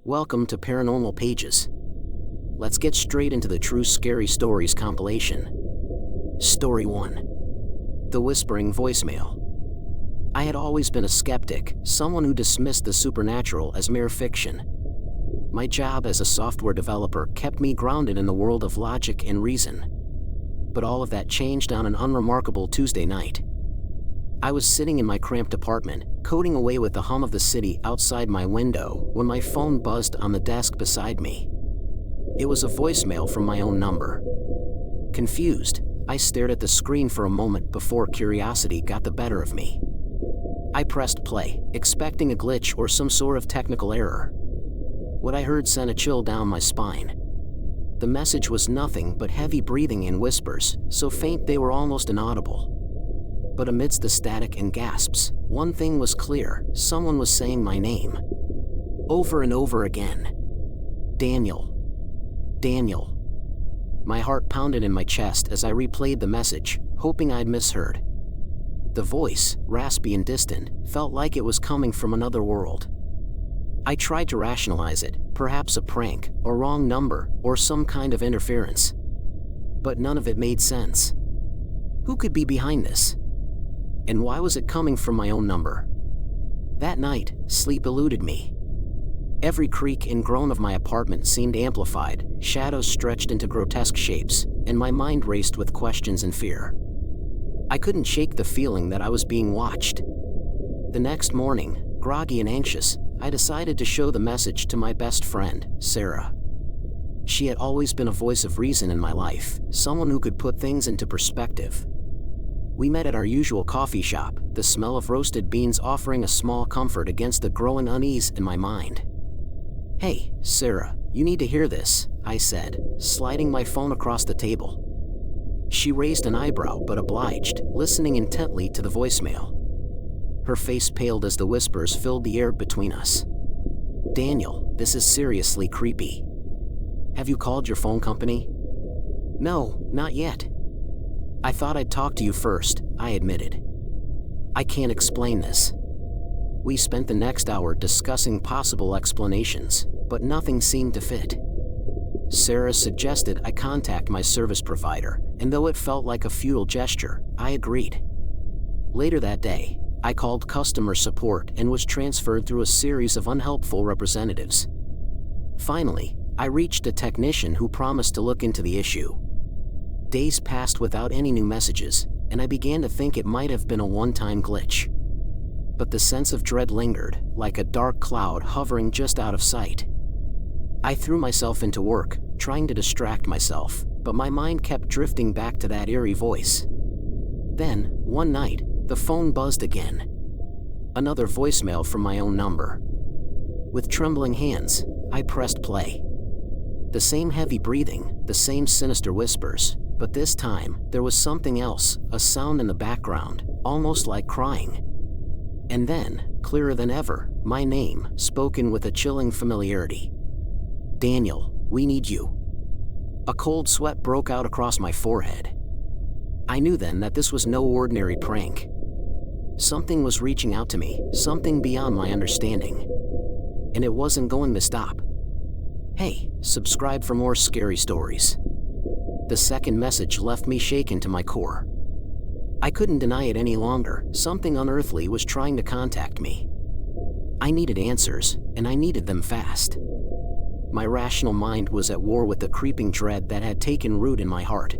Welcome to Paranormal Pages. Let's get straight into the True Scary Stories compilation. Story 1. The Whispering Voicemail. I had always been a skeptic, someone who dismissed the supernatural as mere fiction. My job as a software developer kept me grounded in the world of logic and reason. But all of that changed on an unremarkable Tuesday night. I was sitting in my cramped apartment, coding away with the hum of the city outside my window, when my phone buzzed on the desk beside me. It was a voicemail from my own number. Confused, I stared at the screen for a moment before curiosity got the better of me. I pressed play, expecting a glitch or some sort of technical error. What I heard sent a chill down my spine. The message was nothing but heavy breathing and whispers, so faint they were almost inaudible. But amidst the static and gasps, one thing was clear: someone was saying my name. Over and over again. Daniel. Daniel. My heart pounded in my chest as I replayed the message, hoping I'd misheard. The voice, raspy and distant, felt like it was coming from another world. I tried to rationalize it, perhaps a prank, a wrong number, or some kind of interference. But none of it made sense. Who could be behind this? And why was it coming from my own number? That night, sleep eluded me. Every creak and groan of my apartment seemed amplified, shadows stretched into grotesque shapes, and my mind raced with questions and fear. I couldn't shake the feeling that I was being watched. The next morning, groggy and anxious, I decided to show the message to my best friend, Sarah. She had always been a voice of reason in my life, someone who could put things into perspective. We met at our usual coffee shop, the smell of roasted beans offering a small comfort against the growing unease in my mind. "Hey, Sarah, you need to hear this," I said, sliding my phone across the table. She raised an eyebrow but obliged, listening intently to the voicemail. Her face paled as the whispers filled the air between us. "Daniel, this is seriously creepy. Have you called your phone company?" "No, not yet. I thought I'd talk to you first," I admitted. "I can't explain this." We spent the next hour discussing possible explanations, but nothing seemed to fit. Sarah suggested I contact my service provider, and though it felt like a futile gesture, I agreed. Later that day, I called customer support and was transferred through a series of unhelpful representatives. Finally, I reached a technician who promised to look into the issue. Days passed without any new messages, and I began to think it might have been a one-time glitch. But the sense of dread lingered, like a dark cloud hovering just out of sight. I threw myself into work, trying to distract myself, but my mind kept drifting back to that eerie voice. Then, one night, the phone buzzed again. Another voicemail from my own number. With trembling hands, I pressed play. The same heavy breathing, the same sinister whispers, but this time, there was something else, a sound in the background, almost like crying. And then, clearer than ever, my name, spoken with a chilling familiarity. "Daniel, we need you." A cold sweat broke out across my forehead. I knew then that this was no ordinary prank. Something was reaching out to me, something beyond my understanding. And it wasn't going to stop. "Hey, subscribe for more scary stories." The second message left me shaken to my core. I couldn't deny it any longer, something unearthly was trying to contact me. I needed answers, and I needed them fast. My rational mind was at war with the creeping dread that had taken root in my heart.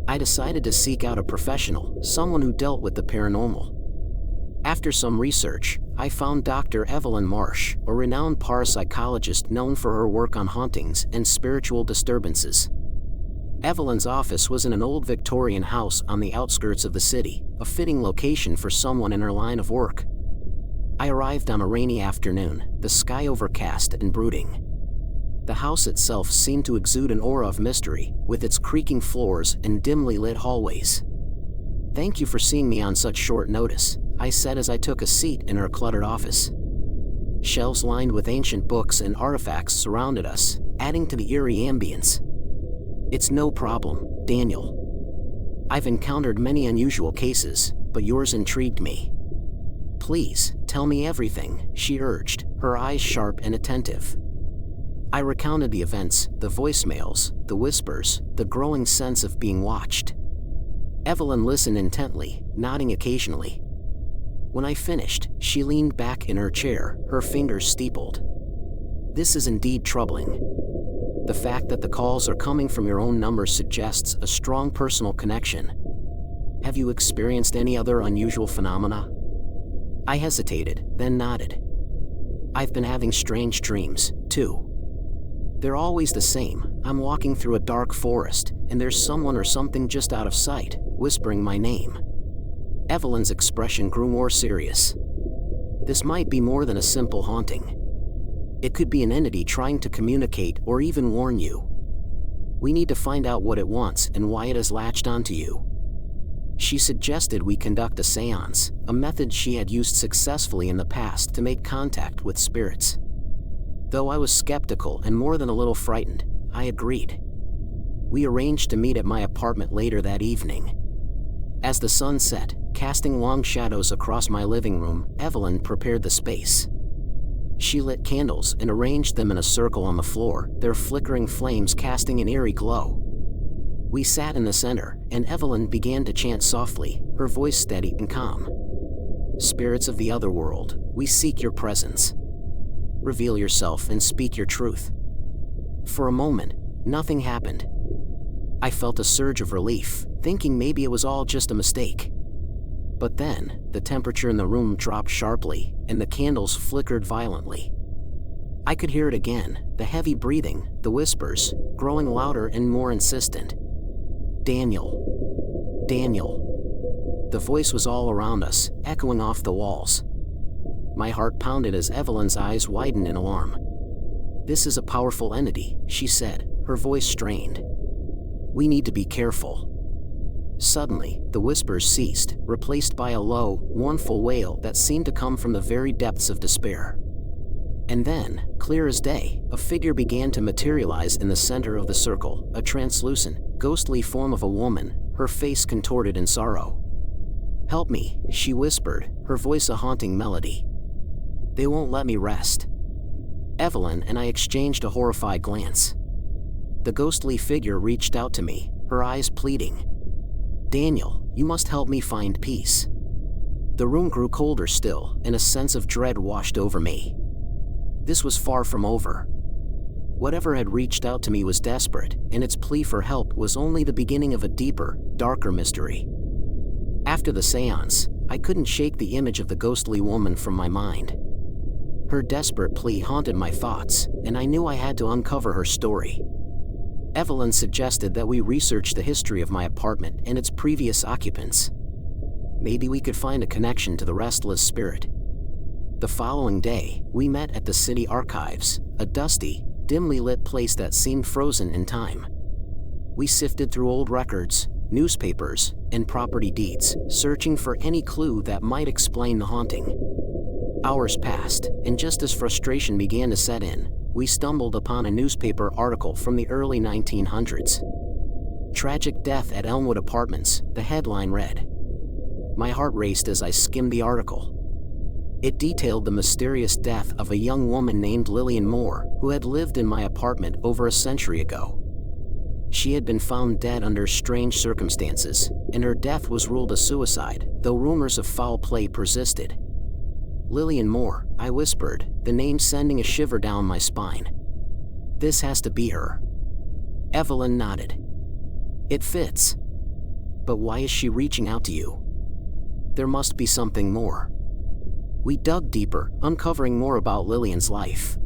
I decided to seek out a professional, someone who dealt with the paranormal. After some research, I found Dr. Evelyn Marsh, a renowned parapsychologist known for her work on hauntings and spiritual disturbances. Evelyn's office was in an old Victorian house on the outskirts of the city, a fitting location for someone in her line of work. I arrived on a rainy afternoon, the sky overcast and brooding. The house itself seemed to exude an aura of mystery, with its creaking floors and dimly lit hallways. "Thank you for seeing me on such short notice," I said as I took a seat in her cluttered office. Shelves lined with ancient books and artifacts surrounded us, adding to the eerie ambience. "It's no problem, Daniel. I've encountered many unusual cases, but yours intrigued me. Please, tell me everything," she urged, her eyes sharp and attentive. I recounted the events, the voicemails, the whispers, the growing sense of being watched. Evelyn listened intently, nodding occasionally. When I finished, she leaned back in her chair, her fingers steepled. This is indeed troubling. The fact that the calls are coming from your own number suggests a strong personal connection. Have you experienced any other unusual phenomena? I hesitated, then nodded. I've been having strange dreams, too. They're always the same. I'm walking through a dark forest, and there's someone or something just out of sight, whispering my name. Evelyn's expression grew more serious. This might be more than a simple haunting. It could be an entity trying to communicate or even warn you. We need to find out what it wants and why it has latched onto you. She suggested we conduct a seance, a method she had used successfully in the past to make contact with spirits. Though I was skeptical and more than a little frightened, I agreed. We arranged to meet at my apartment later that evening. As the sun set, casting long shadows across my living room, Evelyn prepared the space. She lit candles and arranged them in a circle on the floor, their flickering flames casting an eerie glow. We sat in the center, and Evelyn began to chant softly, her voice steady and calm. Spirits of the other world, we seek your presence. Reveal yourself and speak your truth. For a moment, nothing happened. I felt a surge of relief, thinking maybe it was all just a mistake. But then, the temperature in the room dropped sharply, and the candles flickered violently. I could hear it again, the heavy breathing, the whispers, growing louder and more insistent. Daniel. Daniel. The voice was all around us, echoing off the walls. My heart pounded as Evelyn's eyes widened in alarm. This is a powerful entity, she said, her voice strained. We need to be careful. Suddenly, the whispers ceased, replaced by a low, mournful wail that seemed to come from the very depths of despair. And then, clear as day, a figure began to materialize in the center of the circle, a translucent, ghostly form of a woman, her face contorted in sorrow. Help me, she whispered, her voice a haunting melody. They won't let me rest. Evelyn and I exchanged a horrified glance. The ghostly figure reached out to me, her eyes pleading. Daniel, you must help me find peace. The room grew colder still, and a sense of dread washed over me. This was far from over. Whatever had reached out to me was desperate, and its plea for help was only the beginning of a deeper, darker mystery. After the seance, I couldn't shake the image of the ghostly woman from my mind. Her desperate plea haunted my thoughts, and I knew I had to uncover her story. Evelyn suggested that we research the history of my apartment and its previous occupants. Maybe we could find a connection to the restless spirit. The following day, we met at the city archives, a dusty, dimly lit place that seemed frozen in time. We sifted through old records, newspapers, and property deeds, searching for any clue that might explain the haunting. Hours passed, and just as frustration began to set in, we stumbled upon a newspaper article from the early 1900s. Tragic death at Elmwood Apartments, the headline read. My heart raced as I skimmed the article. It detailed the mysterious death of a young woman named Lillian Moore, who had lived in my apartment over a century ago. She had been found dead under strange circumstances, and her death was ruled a suicide, though rumors of foul play persisted. Lillian Moore, I whispered, the name sending a shiver down my spine. This has to be her. Evelyn nodded. It fits. But why is she reaching out to you? There must be something more. We dug deeper, uncovering more about Lillian's life.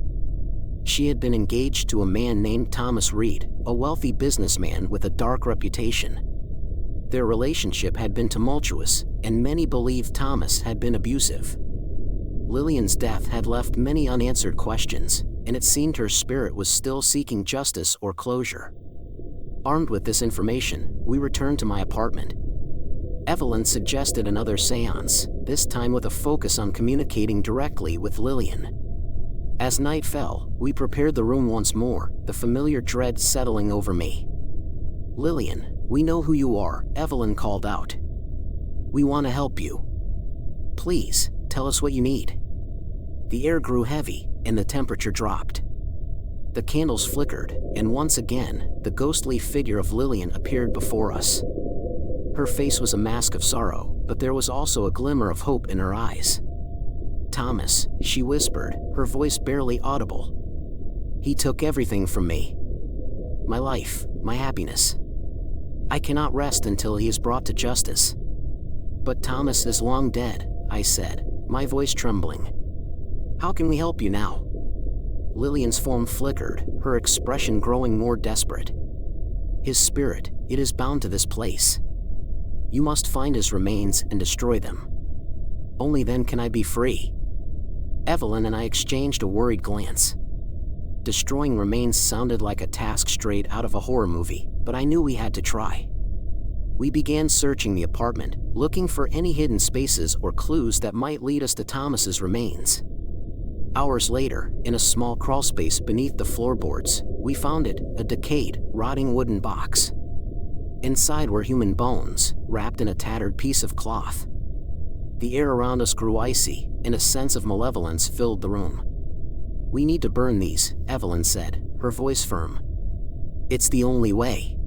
She had been engaged to a man named Thomas Reed, a wealthy businessman with a dark reputation. Their relationship had been tumultuous, and many believed Thomas had been abusive. Lillian's death had left many unanswered questions, and it seemed her spirit was still seeking justice or closure. Armed with this information, we returned to my apartment. Evelyn suggested another seance, this time with a focus on communicating directly with Lillian. As night fell, we prepared the room once more, the familiar dread settling over me. Lillian, we know who you are, Evelyn called out. We want to help you. Please, tell us what you need. The air grew heavy, and the temperature dropped. The candles flickered, and once again, the ghostly figure of Lillian appeared before us. Her face was a mask of sorrow, but there was also a glimmer of hope in her eyes. "Thomas," she whispered, her voice barely audible. "He took everything from me. My life, my happiness. I cannot rest until he is brought to justice." "But Thomas is long dead," I said, my voice trembling. "How can we help you now?" Lillian's form flickered, her expression growing more desperate. "His spirit, it is bound to this place. You must find his remains and destroy them. Only then can I be free." Evelyn and I exchanged a worried glance. Destroying remains sounded like a task straight out of a horror movie, but I knew we had to try. We began searching the apartment, looking for any hidden spaces or clues that might lead us to Thomas's remains. Hours later, in a small crawlspace beneath the floorboards, we found it, a decayed, rotting wooden box. Inside were human bones, wrapped in a tattered piece of cloth. The air around us grew icy, and a sense of malevolence filled the room. "We need to burn these," Evelyn said, her voice firm. "It's the only way."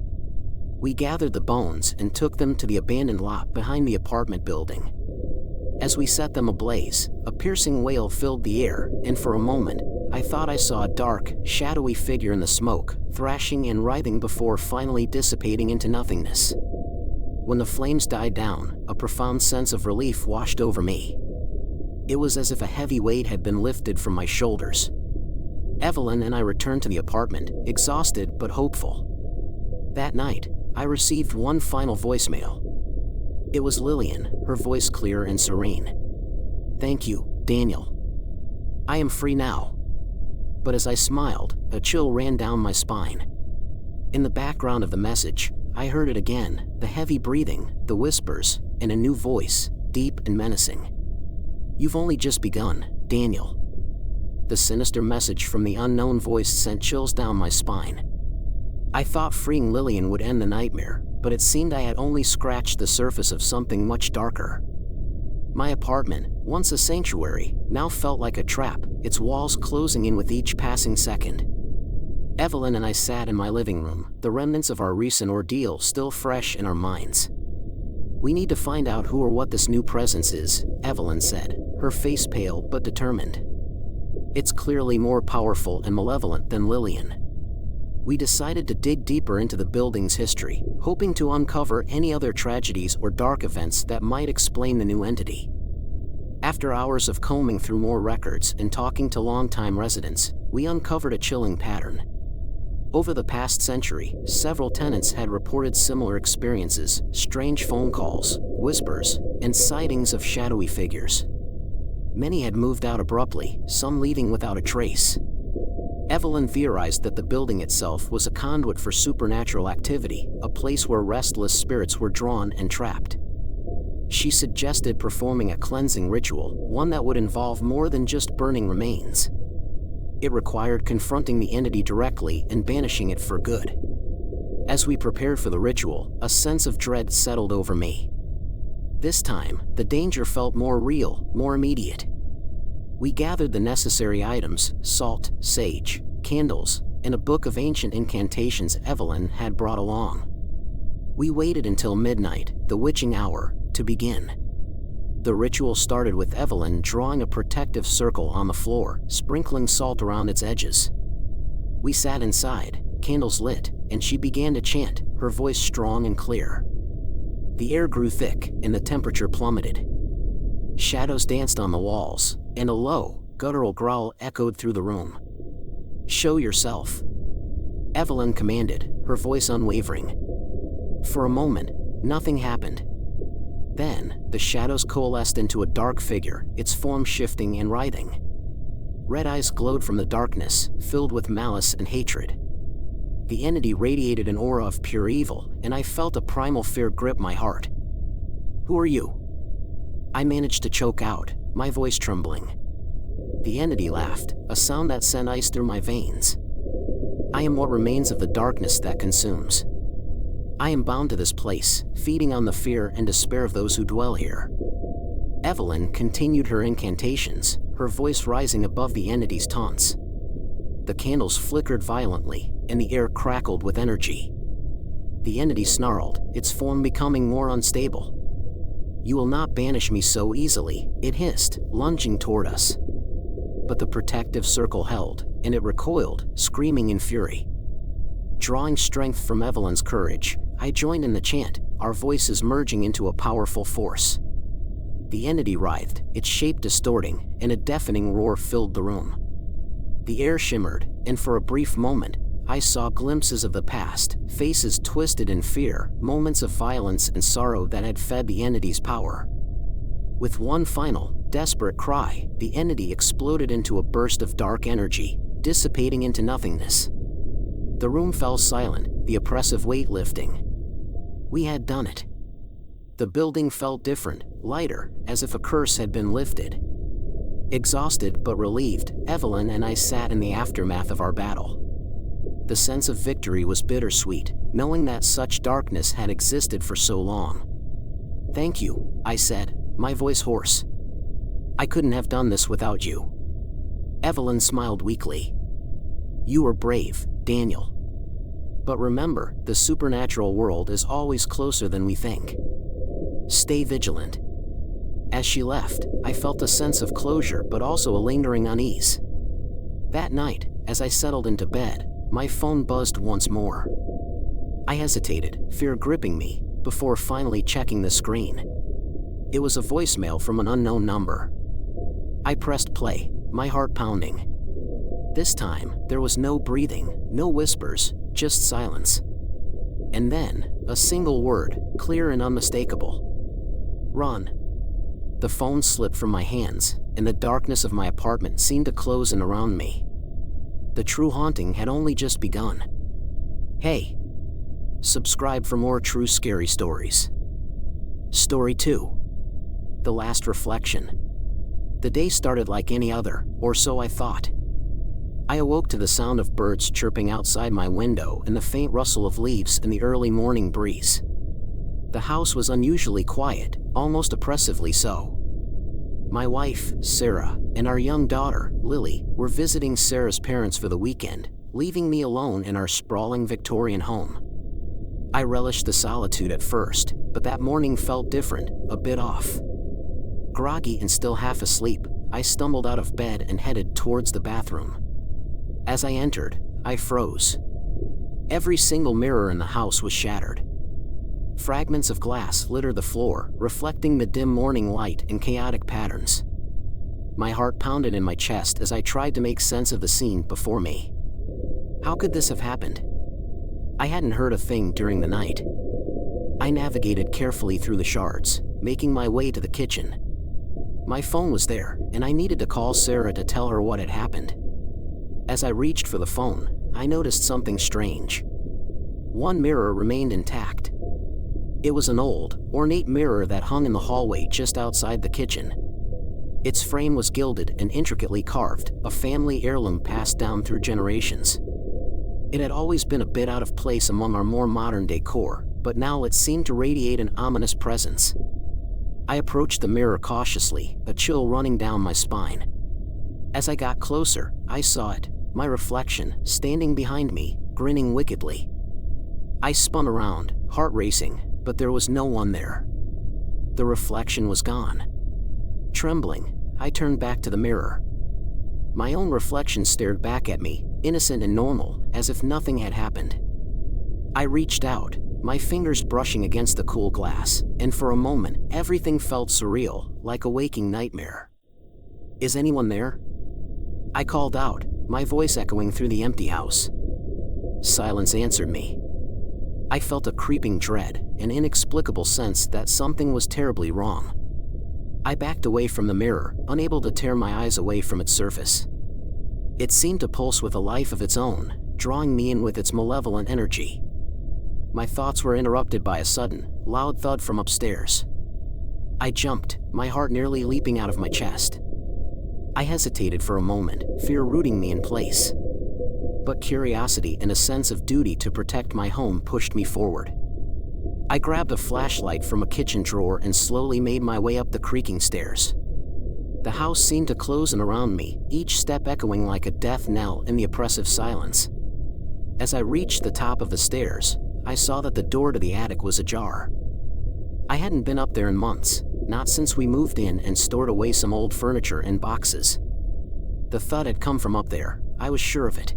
We gathered the bones and took them to the abandoned lot behind the apartment building. As we set them ablaze, a piercing wail filled the air, and for a moment, I thought I saw a dark, shadowy figure in the smoke, thrashing and writhing before finally dissipating into nothingness. When the flames died down, a profound sense of relief washed over me. It was as if a heavy weight had been lifted from my shoulders. Evelyn and I returned to the apartment, exhausted but hopeful. That night, I received one final voicemail. It was Lillian, her voice clear and serene. "Thank you, Daniel. I am free now." But as I smiled, a chill ran down my spine. In the background of the message, I heard it again, the heavy breathing, the whispers, and a new voice, deep and menacing. "You've only just begun, Daniel." The sinister message from the unknown voice sent chills down my spine. I thought freeing Lillian would end the nightmare, but it seemed I had only scratched the surface of something much darker. My apartment, once a sanctuary, now felt like a trap, its walls closing in with each passing second. Evelyn and I sat in my living room, the remnants of our recent ordeal still fresh in our minds. "We need to find out who or what this new presence is," Evelyn said, her face pale but determined. "It's clearly more powerful and malevolent than Lillian." We decided to dig deeper into the building's history, hoping to uncover any other tragedies or dark events that might explain the new entity. After hours of combing through more records and talking to longtime residents, we uncovered a chilling pattern. Over the past century, several tenants had reported similar experiences, strange phone calls, whispers, and sightings of shadowy figures. Many had moved out abruptly, some leaving without a trace. Evelyn theorized that the building itself was a conduit for supernatural activity, a place where restless spirits were drawn and trapped. She suggested performing a cleansing ritual, one that would involve more than just burning remains. It required confronting the entity directly and banishing it for good. As we prepared for the ritual, a sense of dread settled over me. This time, the danger felt more real, more immediate. We gathered the necessary items, salt, sage, candles, and a book of ancient incantations Evelyn had brought along. We waited until midnight, the witching hour, to begin. The ritual started with Evelyn drawing a protective circle on the floor, sprinkling salt around its edges. We sat inside, candles lit, and she began to chant, her voice strong and clear. The air grew thick, and the temperature plummeted. Shadows danced on the walls, and a low, guttural growl echoed through the room. "Show yourself," Evelyn commanded, her voice unwavering. For a moment, nothing happened. Then, the shadows coalesced into a dark figure, its form shifting and writhing. Red eyes glowed from the darkness, filled with malice and hatred. The entity radiated an aura of pure evil, and I felt a primal fear grip my heart. "Who are you?" I managed to choke out, my voice trembling. The entity laughed, a sound that sent ice through my veins. "I am what remains of the darkness that consumes. I am bound to this place, feeding on the fear and despair of those who dwell here." Evelyn continued her incantations, her voice rising above the entity's taunts. the candles flickered violently, and the air crackled with energy. The entity snarled, its form becoming more unstable. "You will not banish me so easily," it hissed, lunging toward us. But the protective circle held, and it recoiled, screaming in fury. Drawing strength from Evelyn's courage, I joined in the chant, our voices merging into a powerful force. The entity writhed, its shape distorting, and a deafening roar filled the room. The air shimmered, and for a brief moment, I saw glimpses of the past, faces twisted in fear, moments of violence and sorrow that had fed the entity's power. With one final, desperate cry, the entity exploded into a burst of dark energy, dissipating into nothingness. The room fell silent, the oppressive weight lifting. We had done it. The building felt different, lighter, as if a curse had been lifted. Exhausted but relieved, Evelyn and I sat in the aftermath of our battle. The sense of victory was bittersweet, knowing that such darkness had existed for so long. "Thank you," I said, my voice hoarse. "I couldn't have done this without you." Evelyn smiled weakly. "You were brave, Daniel. But remember, the supernatural world is always closer than we think. Stay vigilant." As she left, I felt a sense of closure but also a lingering unease. That night, as I settled into bed, my phone buzzed once more. I hesitated, fear gripping me, before finally checking the screen. It was a voicemail from an unknown number. I pressed play, my heart pounding. This time, there was no breathing, no whispers, just silence. And then, a single word, clear and unmistakable. "Run." The phone slipped from my hands, and the darkness of my apartment seemed to close in around me. The true haunting had only just begun. Hey! Subscribe for more true scary stories. Story 2. The Last Reflection. The day started like any other, or so I thought. I awoke to the sound of birds chirping outside my window and the faint rustle of leaves in the early morning breeze. The house was unusually quiet, almost oppressively so. My wife, Sarah, and our young daughter, Lily, were visiting Sarah's parents for the weekend, leaving me alone in our sprawling Victorian home. I relished the solitude at first, but that morning felt different, a bit off. Groggy and still half asleep, I stumbled out of bed and headed towards the bathroom. As I entered, I froze. Every single mirror in the house was shattered. Fragments of glass littered the floor, reflecting the dim morning light in chaotic patterns. My heart pounded in my chest as I tried to make sense of the scene before me. How could this have happened? I hadn't heard a thing during the night. I navigated carefully through the shards, making my way to the kitchen. My phone was there, and I needed to call Sarah to tell her what had happened. As I reached for the phone, I noticed something strange. One mirror remained intact. It was an old, ornate mirror that hung in the hallway just outside the kitchen. Its frame was gilded and intricately carved, a family heirloom passed down through generations. It had always been a bit out of place among our more modern decor, but now it seemed to radiate an ominous presence. I approached the mirror cautiously, a chill running down my spine. As I got closer, I saw it, my reflection, standing behind me, grinning wickedly. I spun around, heart racing, but there was no one there. The reflection was gone. Trembling, I turned back to the mirror. My own reflection stared back at me, innocent and normal, as if nothing had happened. I reached out, my fingers brushing against the cool glass, and for a moment, everything felt surreal, like a waking nightmare. "Is anyone there?" I called out, my voice echoing through the empty house. Silence answered me. I felt a creeping dread, an inexplicable sense that something was terribly wrong. I backed away from the mirror, unable to tear my eyes away from its surface. It seemed to pulse with a life of its own, drawing me in with its malevolent energy. My thoughts were interrupted by a sudden, loud thud from upstairs. I jumped, my heart nearly leaping out of my chest. I hesitated for a moment, fear rooting me in place. But curiosity and a sense of duty to protect my home pushed me forward. I grabbed a flashlight from a kitchen drawer and slowly made my way up the creaking stairs. The house seemed to close in around me, each step echoing like a death knell in the oppressive silence. As I reached the top of the stairs, I saw that the door to the attic was ajar. I hadn't been up there in months, not since we moved in and stored away some old furniture in boxes. The thud had come from up there, I was sure of it.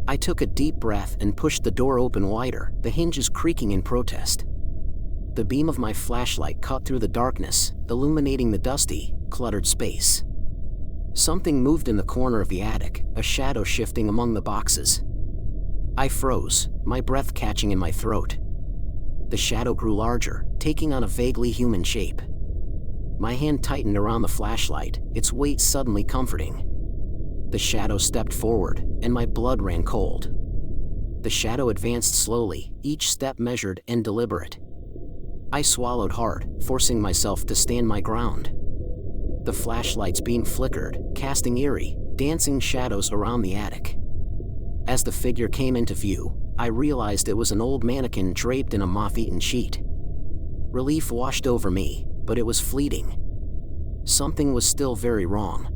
I took a deep breath and pushed the door open wider, the hinges creaking in protest. The beam of my flashlight cut through the darkness, illuminating the dusty, cluttered space. Something moved in the corner of the attic, a shadow shifting among the boxes. I froze, my breath catching in my throat. The shadow grew larger, taking on a vaguely human shape. My hand tightened around the flashlight, its weight suddenly comforting. The shadow stepped forward, and my blood ran cold. The shadow advanced slowly, each step measured and deliberate. I swallowed hard, forcing myself to stand my ground. The flashlight's beam flickered, casting eerie, dancing shadows around the attic. As the figure came into view, I realized it was an old mannequin draped in a moth-eaten sheet. Relief washed over me, but it was fleeting. Something was still very wrong.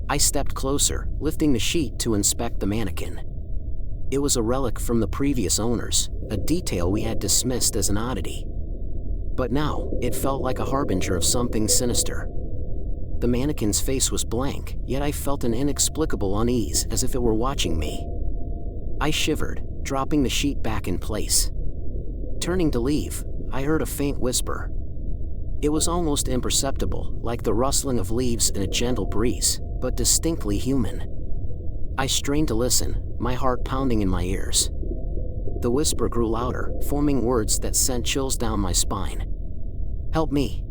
I stepped closer, lifting the sheet to inspect the mannequin. It was a relic from the previous owners, a detail we had dismissed as an oddity. But now, it felt like a harbinger of something sinister. The mannequin's face was blank, yet I felt an inexplicable unease as if it were watching me. I shivered, dropping the sheet back in place. Turning to leave, I heard a faint whisper. It was almost imperceptible, like the rustling of leaves in a gentle breeze, but distinctly human. I strained to listen, my heart pounding in my ears. The whisper grew louder, forming words that sent chills down my spine. "Help me."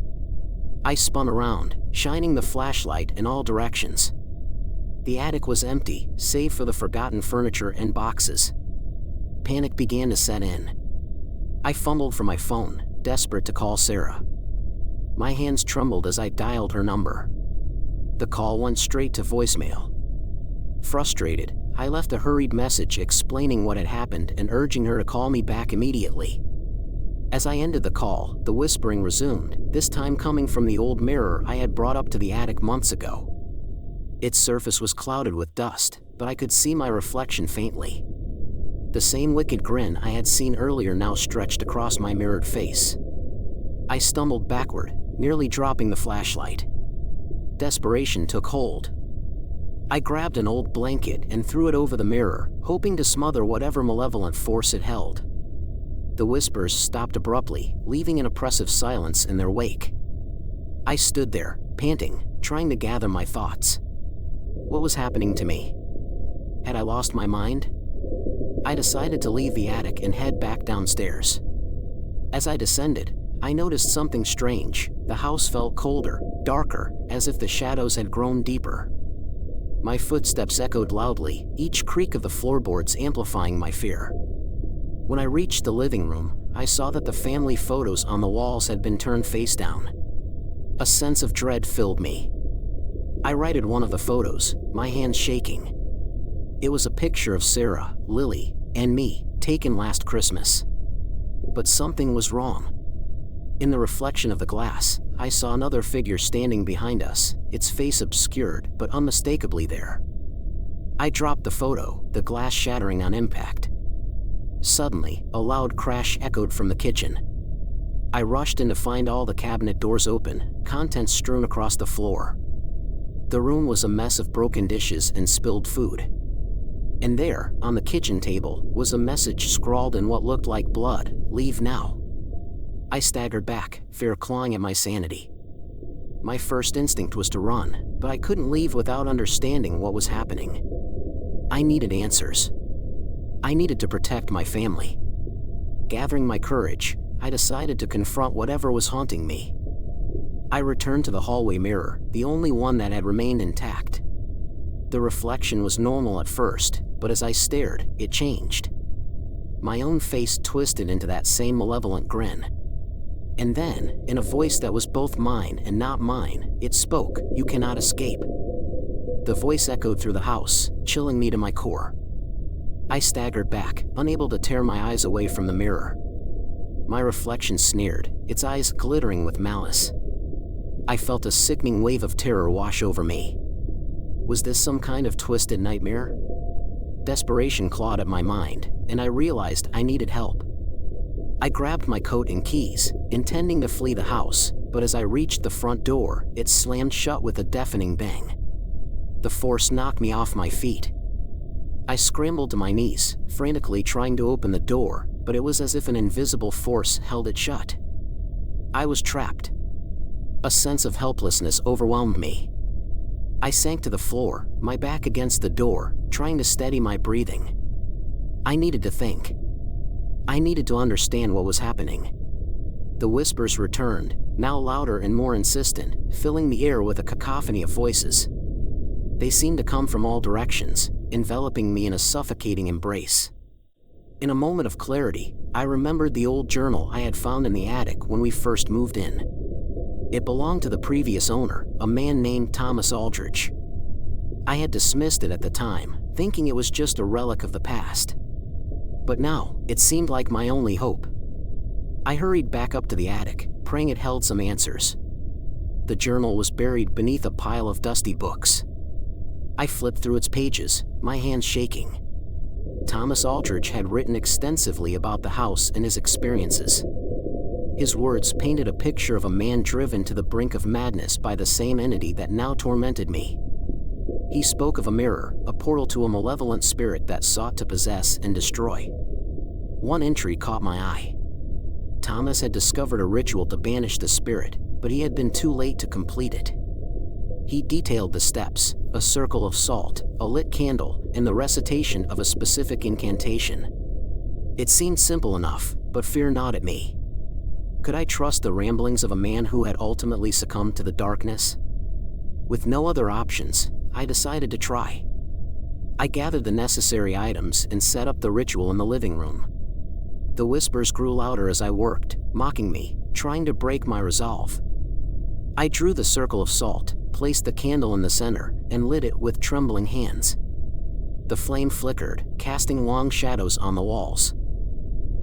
I spun around, shining the flashlight in all directions. The attic was empty, save for the forgotten furniture and boxes. Panic began to set in. I fumbled for my phone, desperate to call Sarah. My hands trembled as I dialed her number. The call went straight to voicemail. Frustrated, I left a hurried message explaining what had happened and urging her to call me back immediately. As I ended the call, the whispering resumed, this time coming from the old mirror I had brought up to the attic months ago. Its surface was clouded with dust, but I could see my reflection faintly. The same wicked grin I had seen earlier now stretched across my mirrored face. I stumbled backward, nearly dropping the flashlight. Desperation took hold. I grabbed an old blanket and threw it over the mirror, hoping to smother whatever malevolent force it held. The whispers stopped abruptly, leaving an oppressive silence in their wake. I stood there, panting, trying to gather my thoughts. What was happening to me? Had I lost my mind? I decided to leave the attic and head back downstairs. As I descended, I noticed something strange. The house felt colder, darker, as if the shadows had grown deeper. My footsteps echoed loudly, each creak of the floorboards amplifying my fear. When I reached the living room, I saw that the family photos on the walls had been turned face down. A sense of dread filled me. I righted one of the photos, my hands shaking. It was a picture of Sarah, Lily, and me, taken last Christmas. But something was wrong. In the reflection of the glass, I saw another figure standing behind us, its face obscured but unmistakably there. I dropped the photo, the glass shattering on impact. Suddenly, a loud crash echoed from the kitchen. I rushed in to find all the cabinet doors open, contents strewn across the floor. The room was a mess of broken dishes and spilled food. And there, on the kitchen table, was a message scrawled in what looked like blood, "Leave now." I staggered back, fear clawing at my sanity. My first instinct was to run, but I couldn't leave without understanding what was happening. I needed answers. I needed to protect my family. Gathering my courage, I decided to confront whatever was haunting me. I returned to the hallway mirror, the only one that had remained intact. The reflection was normal at first, but as I stared, it changed. My own face twisted into that same malevolent grin. And then, in a voice that was both mine and not mine, it spoke, "You cannot escape." The voice echoed through the house, chilling me to my core. I staggered back, unable to tear my eyes away from the mirror. My reflection sneered, its eyes glittering with malice. I felt a sickening wave of terror wash over me. Was this some kind of twisted nightmare? Desperation clawed at my mind, and I realized I needed help. I grabbed my coat and keys, intending to flee the house, but as I reached the front door, it slammed shut with a deafening bang. The force knocked me off my feet. I scrambled to my knees, frantically trying to open the door, but it was as if an invisible force held it shut. I was trapped. A sense of helplessness overwhelmed me. I sank to the floor, my back against the door, trying to steady my breathing. I needed to think. I needed to understand what was happening. The whispers returned, now louder and more insistent, filling the air with a cacophony of voices. They seemed to come from all directions, enveloping me in a suffocating embrace. In a moment of clarity, I remembered the old journal I had found in the attic when we first moved in. It belonged to the previous owner, a man named Thomas Aldrich. I had dismissed it at the time, thinking it was just a relic of the past. But now, it seemed like my only hope. I hurried back up to the attic, praying it held some answers. The journal was buried beneath a pile of dusty books. I flipped through its pages, my hands shaking. Thomas Aldrich had written extensively about the house and his experiences. His words painted a picture of a man driven to the brink of madness by the same entity that now tormented me. He spoke of a mirror, a portal to a malevolent spirit that sought to possess and destroy. One entry caught my eye. Thomas had discovered a ritual to banish the spirit, but he had been too late to complete it. He detailed the steps: a circle of salt, a lit candle, and the recitation of a specific incantation. It seemed simple enough, but fear gnawed at me. Could I trust the ramblings of a man who had ultimately succumbed to the darkness? With no other options, I decided to try. I gathered the necessary items and set up the ritual in the living room. The whispers grew louder as I worked, mocking me, trying to break my resolve. I drew the circle of salt, placed the candle in the center, and lit it with trembling hands. The flame flickered, casting long shadows on the walls.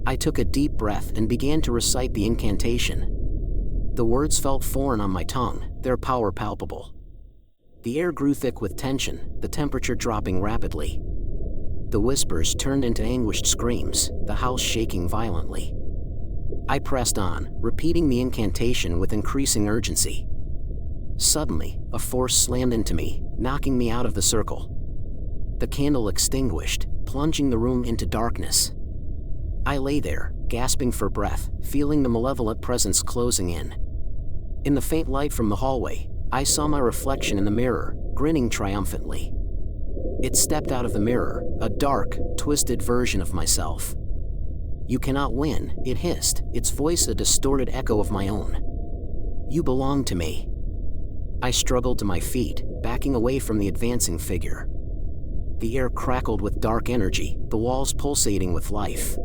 I took a deep breath and began to recite the incantation. The words felt foreign on my tongue, their power palpable. The air grew thick with tension, the temperature dropping rapidly. The whispers turned into anguished screams, the house shaking violently. I pressed on, repeating the incantation with increasing urgency. Suddenly, a force slammed into me, knocking me out of the circle. The candle extinguished, plunging the room into darkness. I lay there, gasping for breath, feeling the malevolent presence closing in. In the faint light from the hallway, I saw my reflection in the mirror, grinning triumphantly. It stepped out of the mirror, a dark, twisted version of myself. "You cannot win," it hissed, its voice a distorted echo of my own. "You belong to me." I struggled to my feet, backing away from the advancing figure. The air crackled with dark energy, the walls pulsating with life.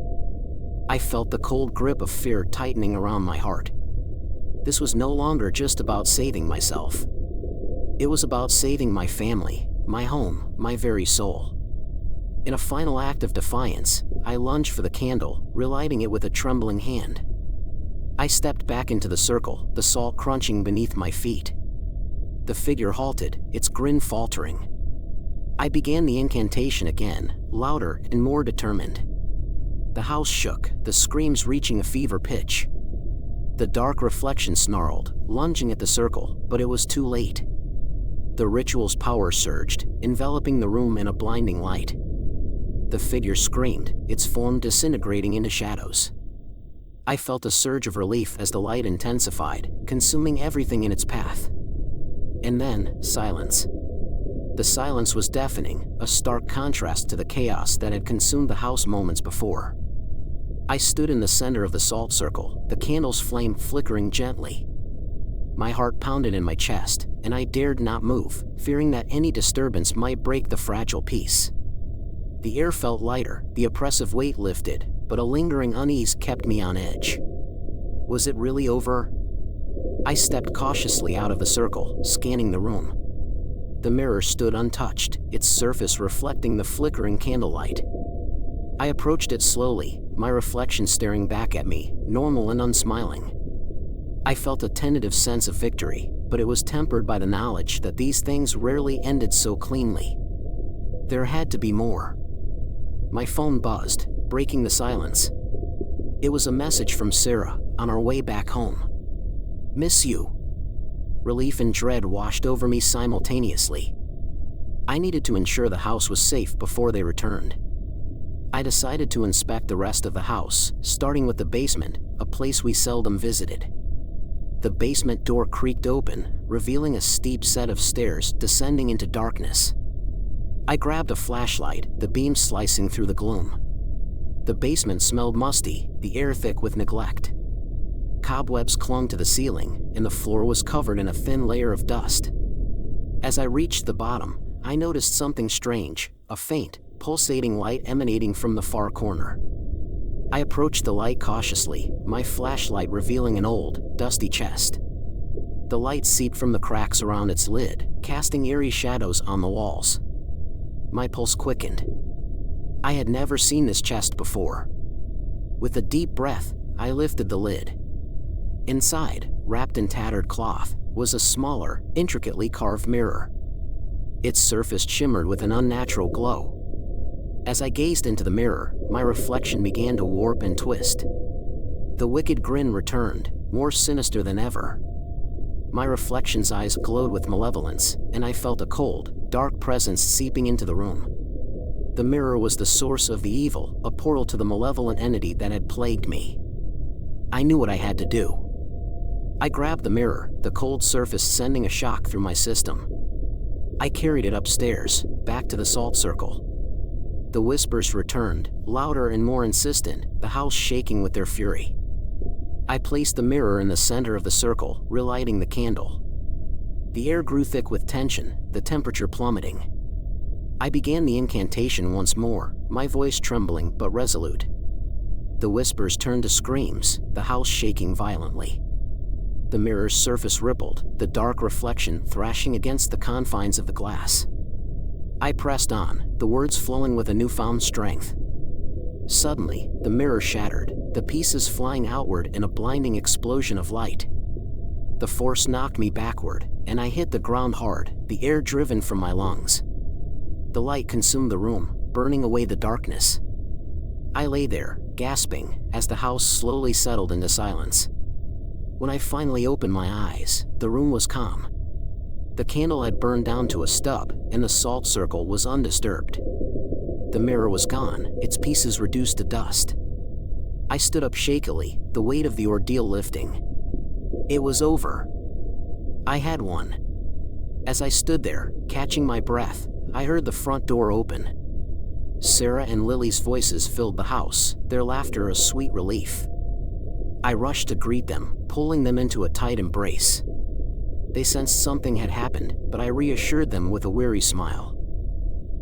I felt the cold grip of fear tightening around my heart. This was no longer just about saving myself. It was about saving my family, my home, my very soul. In a final act of defiance, I lunged for the candle, relighting it with a trembling hand. I stepped back into the circle, the salt crunching beneath my feet. The figure halted, its grin faltering. I began the incantation again, louder and more determined. The house shook, the screams reaching a fever pitch. The dark reflection snarled, lunging at the circle, but it was too late. The ritual's power surged, enveloping the room in a blinding light. The figure screamed, its form disintegrating into shadows. I felt a surge of relief as the light intensified, consuming everything in its path. And then, silence. The silence was deafening, a stark contrast to the chaos that had consumed the house moments before. I stood in the center of the salt circle, the candle's flame flickering gently. My heart pounded in my chest, and I dared not move, fearing that any disturbance might break the fragile peace. The air felt lighter, the oppressive weight lifted, but a lingering unease kept me on edge. Was it really over? I stepped cautiously out of the circle, scanning the room. The mirror stood untouched, its surface reflecting the flickering candlelight. I approached it slowly, my reflection staring back at me, normal and unsmiling. I felt a tentative sense of victory, but it was tempered by the knowledge that these things rarely ended so cleanly. There had to be more. My phone buzzed, breaking the silence. It was a message from Sarah, on our way back home. "Miss you." Relief and dread washed over me simultaneously. I needed to ensure the house was safe before they returned. I decided to inspect the rest of the house, starting with the basement, a place we seldom visited. The basement door creaked open, revealing a steep set of stairs descending into darkness. I grabbed a flashlight, the beam slicing through the gloom. The basement smelled musty, the air thick with neglect. Cobwebs clung to the ceiling, and the floor was covered in a thin layer of dust. As I reached the bottom, I noticed something strange, a faint, pulsating light emanating from the far corner. I approached the light cautiously, my flashlight revealing an old, dusty chest. The light seeped from the cracks around its lid, casting eerie shadows on the walls. My pulse quickened. I had never seen this chest before. With a deep breath, I lifted the lid. Inside, wrapped in tattered cloth, was a smaller, intricately carved mirror. Its surface shimmered with an unnatural glow. As I gazed into the mirror, my reflection began to warp and twist. The wicked grin returned, more sinister than ever. My reflection's eyes glowed with malevolence, and I felt a cold, dark presence seeping into the room. The mirror was the source of the evil, a portal to the malevolent entity that had plagued me. I knew what I had to do. I grabbed the mirror, the cold surface sending a shock through my system. I carried it upstairs, back to the salt circle. The whispers returned, louder and more insistent, the house shaking with their fury. I placed the mirror in the center of the circle, relighting the candle. The air grew thick with tension, the temperature plummeting. I began the incantation once more, my voice trembling but resolute. The whispers turned to screams, the house shaking violently. The mirror's surface rippled, the dark reflection thrashing against the confines of the glass. I pressed on, the words flowing with a newfound strength. Suddenly, the mirror shattered, the pieces flying outward in a blinding explosion of light. The force knocked me backward, and I hit the ground hard, the air driven from my lungs. The light consumed the room, burning away the darkness. I lay there, gasping, as the house slowly settled into silence. When I finally opened my eyes, the room was calm. The candle had burned down to a stub, and the salt circle was undisturbed. The mirror was gone, its pieces reduced to dust. I stood up shakily, the weight of the ordeal lifting. It was over. I had won. As I stood there, catching my breath, I heard the front door open. Sarah and Lily's voices filled the house, their laughter a sweet relief. I rushed to greet them, pulling them into a tight embrace. They sensed something had happened, but I reassured them with a weary smile.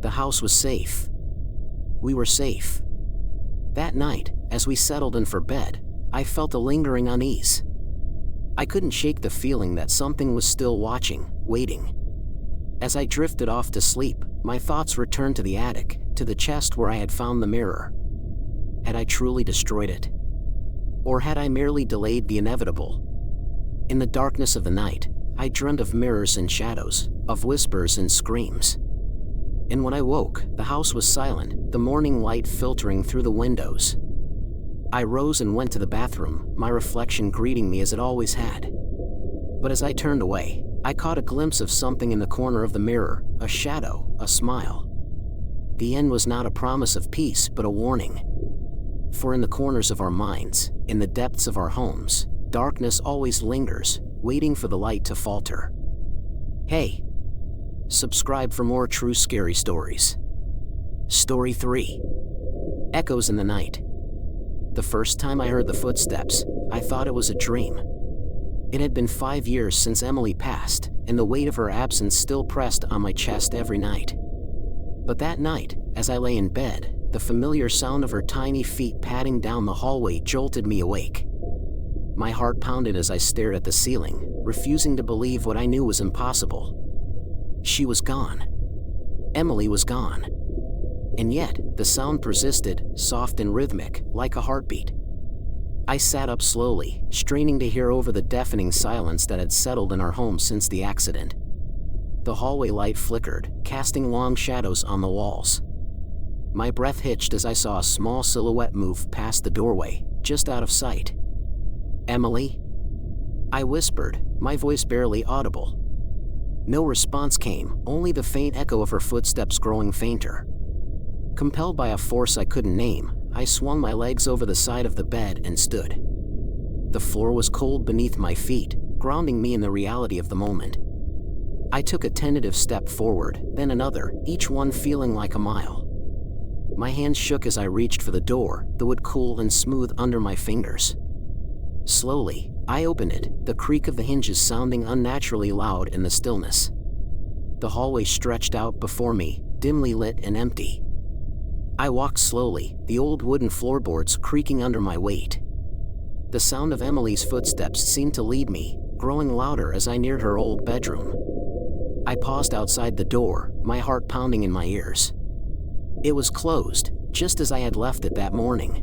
The house was safe. We were safe. That night, as we settled in for bed, I felt a lingering unease. I couldn't shake the feeling that something was still watching, waiting. As I drifted off to sleep, my thoughts returned to the attic, to the chest where I had found the mirror. Had I truly destroyed it? Or had I merely delayed the inevitable? In the darkness of the night, I dreamed of mirrors and shadows, of whispers and screams. And when I woke, the house was silent, the morning light filtering through the windows. I rose and went to the bathroom, my reflection greeting me as it always had. But as I turned away, I caught a glimpse of something in the corner of the mirror, a shadow, a smile. The end was not a promise of peace, but a warning. For in the corners of our minds, in the depths of our homes, darkness always lingers, waiting for the light to falter. Hey! Subscribe for more true scary stories. Story 3. Echoes in the Night. The first time I heard the footsteps, I thought it was a dream. It had been 5 years since Emily passed, and the weight of her absence still pressed on my chest every night. But that night, as I lay in bed, the familiar sound of her tiny feet padding down the hallway jolted me awake. My heart pounded as I stared at the ceiling, refusing to believe what I knew was impossible. She was gone. Emily was gone. And yet, the sound persisted, soft and rhythmic, like a heartbeat. I sat up slowly, straining to hear over the deafening silence that had settled in our home since the accident. The hallway light flickered, casting long shadows on the walls. My breath hitched as I saw a small silhouette move past the doorway, just out of sight. "Emily?" I whispered, my voice barely audible. No response came, only the faint echo of her footsteps growing fainter. Compelled by a force I couldn't name, I swung my legs over the side of the bed and stood. The floor was cold beneath my feet, grounding me in the reality of the moment. I took a tentative step forward, then another, each one feeling like a mile. My hands shook as I reached for the door, the wood cool and smooth under my fingers. Slowly, I opened it, the creak of the hinges sounding unnaturally loud in the stillness. The hallway stretched out before me, dimly lit and empty. I walked slowly, the old wooden floorboards creaking under my weight. The sound of Emily's footsteps seemed to lead me, growing louder as I neared her old bedroom. I paused outside the door, my heart pounding in my ears. It was closed, just as I had left it that morning.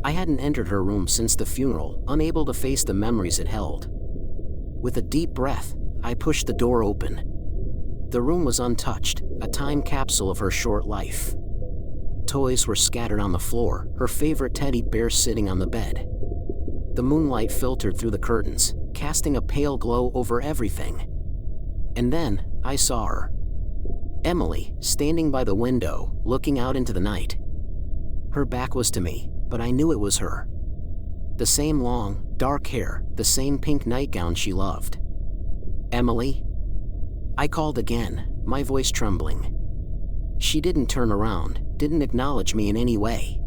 I hadn't entered her room since the funeral, unable to face the memories it held. With a deep breath, I pushed the door open. The room was untouched, a time capsule of her short life. Toys were scattered on the floor, her favorite teddy bear sitting on the bed. The moonlight filtered through the curtains, casting a pale glow over everything. And then, I saw her. Emily, standing by the window, looking out into the night. Her back was to me, but I knew it was her. The same long, dark hair, the same pink nightgown she loved. "Emily?" I called again, my voice trembling. She didn't turn around, didn't acknowledge me in any way.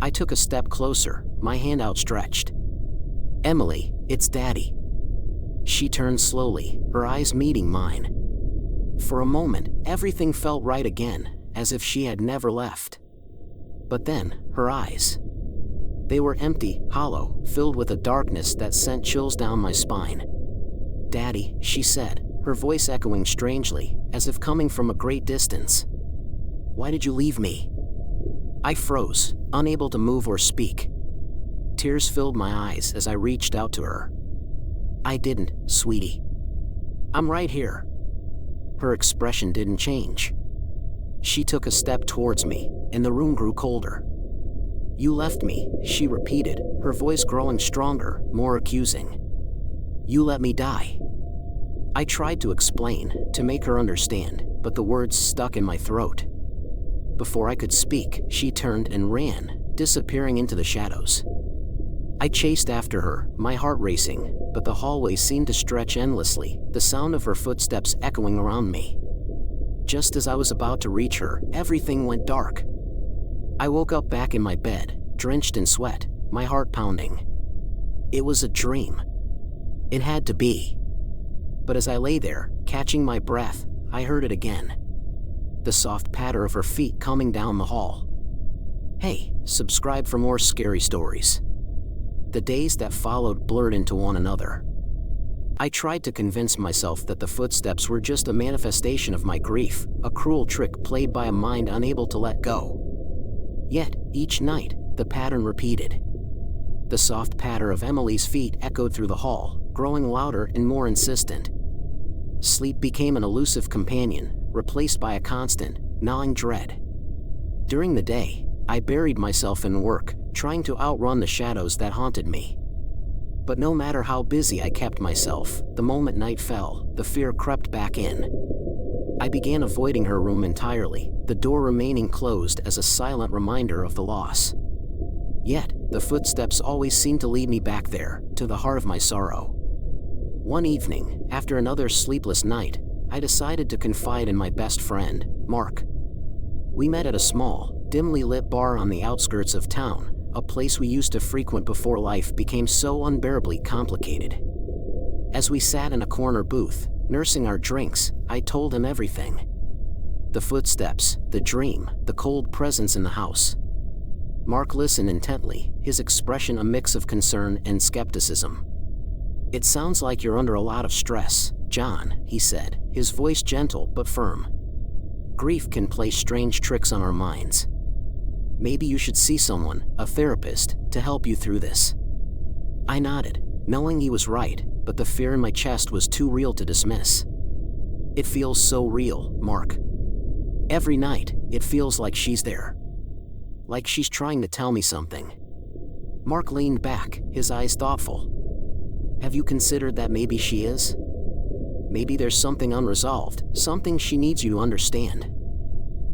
I took a step closer, my hand outstretched. "Emily, it's Daddy." She turned slowly, her eyes meeting mine. For a moment, everything felt right again, as if she had never left. But then, her eyes. They were empty, hollow, filled with a darkness that sent chills down my spine. "Daddy," she said, her voice echoing strangely, as if coming from a great distance. "Why did you leave me?" I froze, unable to move or speak. Tears filled my eyes as I reached out to her. "I didn't, sweetie. I'm right here." Her expression didn't change. She took a step towards me, and the room grew colder. "You left me," she repeated, her voice growing stronger, more accusing. "You let me die." I tried to explain, to make her understand, but the words stuck in my throat. Before I could speak, she turned and ran, disappearing into the shadows. I chased after her, my heart racing, but the hallway seemed to stretch endlessly, the sound of her footsteps echoing around me. Just as I was about to reach her, everything went dark. I woke up back in my bed, drenched in sweat, my heart pounding. It was a dream. It had to be. But as I lay there, catching my breath, I heard it again. The soft patter of her feet coming down the hall. Hey, subscribe for more scary stories. The days that followed blurred into one another. I tried to convince myself that the footsteps were just a manifestation of my grief, a cruel trick played by a mind unable to let go. Yet, each night, the pattern repeated. The soft patter of Emily's feet echoed through the hall, growing louder and more insistent. Sleep became an elusive companion, replaced by a constant, gnawing dread. During the day, I buried myself in work, trying to outrun the shadows that haunted me. But no matter how busy I kept myself, the moment night fell, the fear crept back in. I began avoiding her room entirely, the door remaining closed as a silent reminder of the loss. Yet, the footsteps always seemed to lead me back there, to the heart of my sorrow. One evening, after another sleepless night, I decided to confide in my best friend, Mark. We met at a small, dimly lit bar on the outskirts of town, a place we used to frequent before life became so unbearably complicated. As we sat in a corner booth, nursing our drinks, I told him everything. The footsteps, the dream, the cold presence in the house. Mark listened intently, his expression a mix of concern and skepticism. "It sounds like you're under a lot of stress, John," he said, his voice gentle but firm. "Grief can play strange tricks on our minds. Maybe you should see someone, a therapist, to help you through this." I nodded, knowing he was right, but the fear in my chest was too real to dismiss. "It feels so real, Mark. Every night, it feels like she's there. Like she's trying to tell me something." Mark leaned back, his eyes thoughtful. "Have you considered that maybe she is? Maybe there's something unresolved, something she needs you to understand."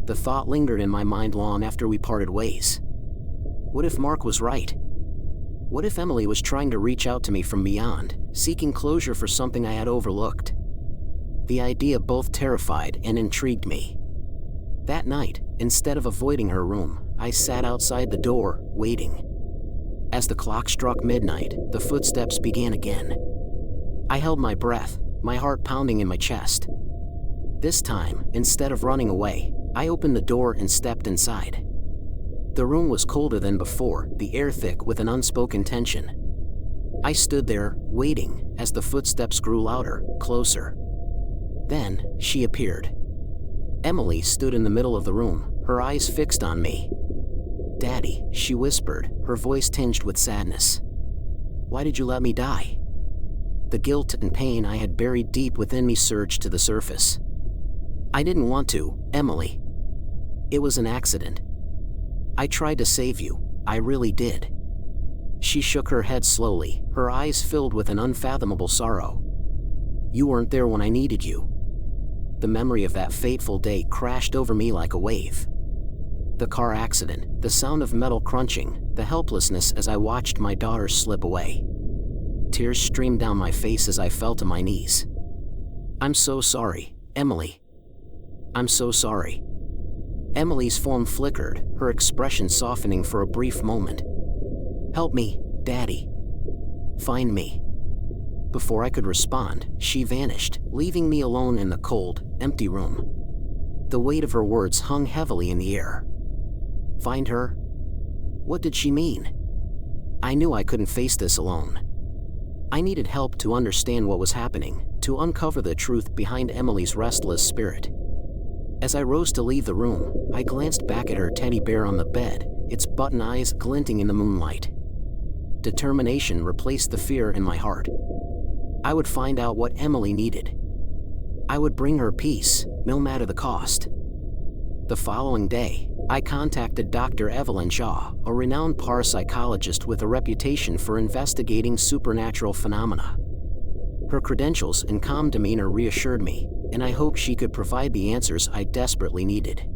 The thought lingered in my mind long after we parted ways. What if Mark was right? What if Emily was trying to reach out to me from beyond, seeking closure for something I had overlooked? The idea both terrified and intrigued me. That night, instead of avoiding her room, I sat outside the door, waiting. As the clock struck midnight, the footsteps began again. I held my breath, my heart pounding in my chest. This time, instead of running away, I opened the door and stepped inside. The room was colder than before, the air thick with an unspoken tension. I stood there, waiting, as the footsteps grew louder, closer. Then, she appeared. Emily stood in the middle of the room, her eyes fixed on me. "Daddy," she whispered, her voice tinged with sadness. "Why did you let me die?" The guilt and pain I had buried deep within me surged to the surface. "I didn't want to, Emily. It was an accident. I tried to save you, I really did." She shook her head slowly, her eyes filled with an unfathomable sorrow. "You weren't there when I needed you." The memory of that fateful day crashed over me like a wave. The car accident, the sound of metal crunching, the helplessness as I watched my daughter slip away. Tears streamed down my face as I fell to my knees. "I'm so sorry, Emily. I'm so sorry." Emily's form flickered, her expression softening for a brief moment. "Help me, Daddy. Find me." Before I could respond, she vanished, leaving me alone in the cold, empty room. The weight of her words hung heavily in the air. Find her? What did she mean? I knew I couldn't face this alone. I needed help to understand what was happening, to uncover the truth behind Emily's restless spirit. As I rose to leave the room, I glanced back at her teddy bear on the bed, its button eyes glinting in the moonlight. Determination replaced the fear in my heart. I would find out what Emily needed. I would bring her peace, no matter the cost. The following day, I contacted Dr. Evelyn Shaw, a renowned parapsychologist with a reputation for investigating supernatural phenomena. Her credentials and calm demeanor reassured me, and I hoped she could provide the answers I desperately needed.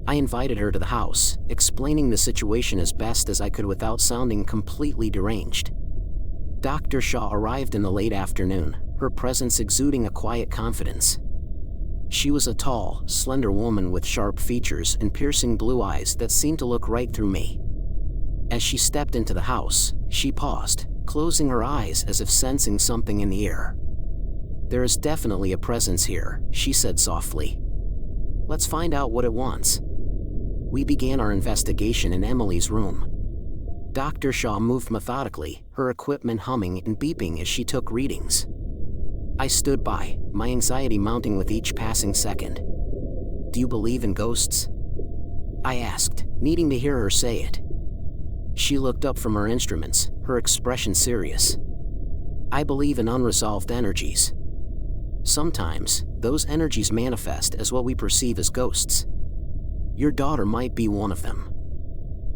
I invited her to the house, explaining the situation as best as I could without sounding completely deranged. Dr. Shaw arrived in the late afternoon, her presence exuding a quiet confidence. She was a tall, slender woman with sharp features and piercing blue eyes that seemed to look right through me. As she stepped into the house, she paused, closing her eyes as if sensing something in the air. "There is definitely a presence here," she said softly. "Let's find out what it wants." We began our investigation in Emily's room. Dr. Shaw moved methodically, her equipment humming and beeping as she took readings. I stood by, my anxiety mounting with each passing second. "Do you believe in ghosts?" I asked, needing to hear her say it. She looked up from her instruments, her expression serious. "I believe in unresolved energies. Sometimes, those energies manifest as what we perceive as ghosts. Your daughter might be one of them."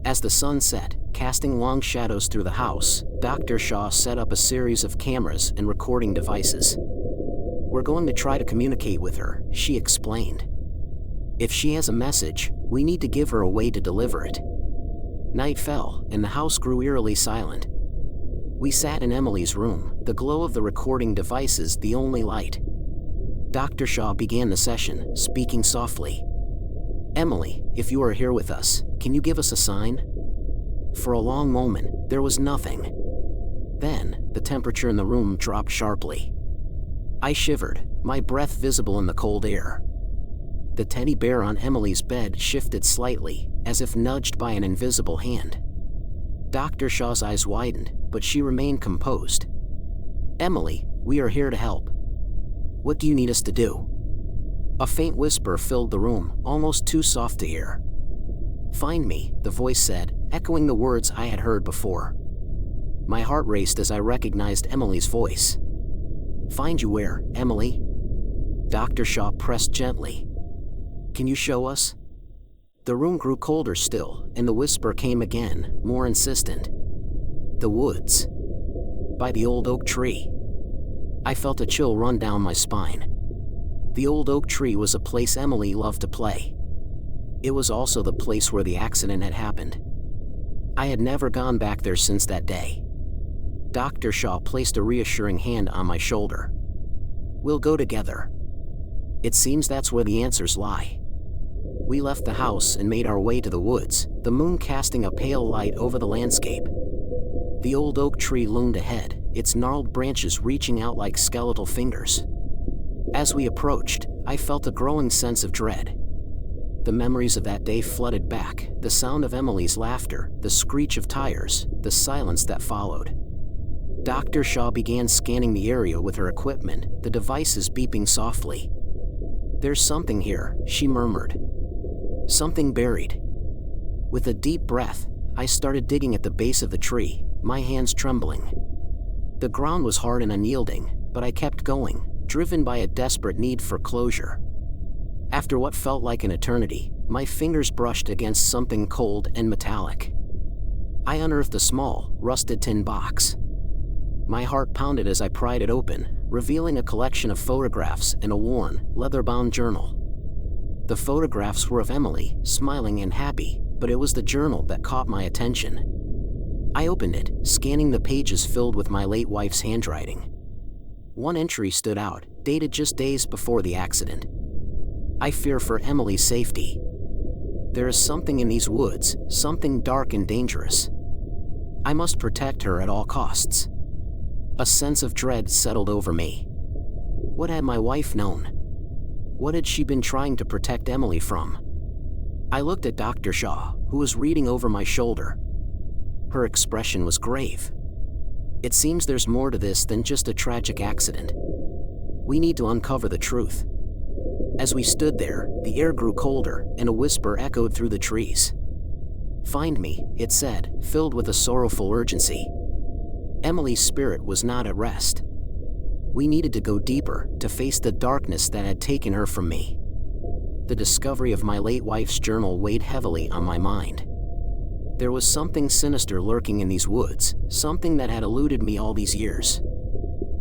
As the sun set, casting long shadows through the house, Dr. Shaw set up a series of cameras and recording devices. "We're going to try to communicate with her," she explained. "If she has a message, we need to give her a way to deliver it." Night fell, and the house grew eerily silent. We sat in Emily's room, the glow of the recording devices the only light. Dr. Shaw began the session, speaking softly. "Emily, if you are here with us, can you give us a sign?" For a long moment, there was nothing. Then, the temperature in the room dropped sharply. I shivered, my breath visible in the cold air. The teddy bear on Emily's bed shifted slightly, as if nudged by an invisible hand. Dr. Shaw's eyes widened, but she remained composed. "Emily, we are here to help. What do you need us to do?" A faint whisper filled the room, almost too soft to hear. "Find me," the voice said, echoing the words I had heard before. My heart raced as I recognized Emily's voice. "Find you where, Emily?" Dr. Shaw pressed gently. "Can you show us?" The room grew colder still, and the whisper came again, more insistent. "The woods. By the old oak tree." I felt a chill run down my spine. The old oak tree was a place Emily loved to play. It was also the place where the accident had happened. I had never gone back there since that day. Dr. Shaw placed a reassuring hand on my shoulder. "We'll go together. It seems that's where the answers lie." We left the house and made our way to the woods, the moon casting a pale light over the landscape. The old oak tree loomed ahead, its gnarled branches reaching out like skeletal fingers. As we approached, I felt a growing sense of dread. The memories of that day flooded back, the sound of Emily's laughter, the screech of tires, the silence that followed. Dr. Shaw began scanning the area with her equipment, the devices beeping softly. "There's something here," she murmured. "Something buried." With a deep breath, I started digging at the base of the tree, my hands trembling. The ground was hard and unyielding, but I kept going, driven by a desperate need for closure. After what felt like an eternity, my fingers brushed against something cold and metallic. I unearthed a small, rusted tin box. My heart pounded as I pried it open, revealing a collection of photographs and a worn, leather-bound journal. The photographs were of Emily, smiling and happy, but it was the journal that caught my attention. I opened it, scanning the pages filled with my late wife's handwriting. One entry stood out, dated just days before the accident. "I fear for Emily's safety. There is something in these woods, something dark and dangerous. I must protect her at all costs." A sense of dread settled over me. What had my wife known? What had she been trying to protect Emily from? I looked at Dr. Shaw, who was reading over my shoulder. Her expression was grave. "It seems there's more to this than just a tragic accident. We need to uncover the truth." As we stood there, the air grew colder, and a whisper echoed through the trees. "Find me," it said, filled with a sorrowful urgency. Emily's spirit was not at rest. We needed to go deeper, to face the darkness that had taken her from me. The discovery of my late wife's journal weighed heavily on my mind. There was something sinister lurking in these woods, something that had eluded me all these years.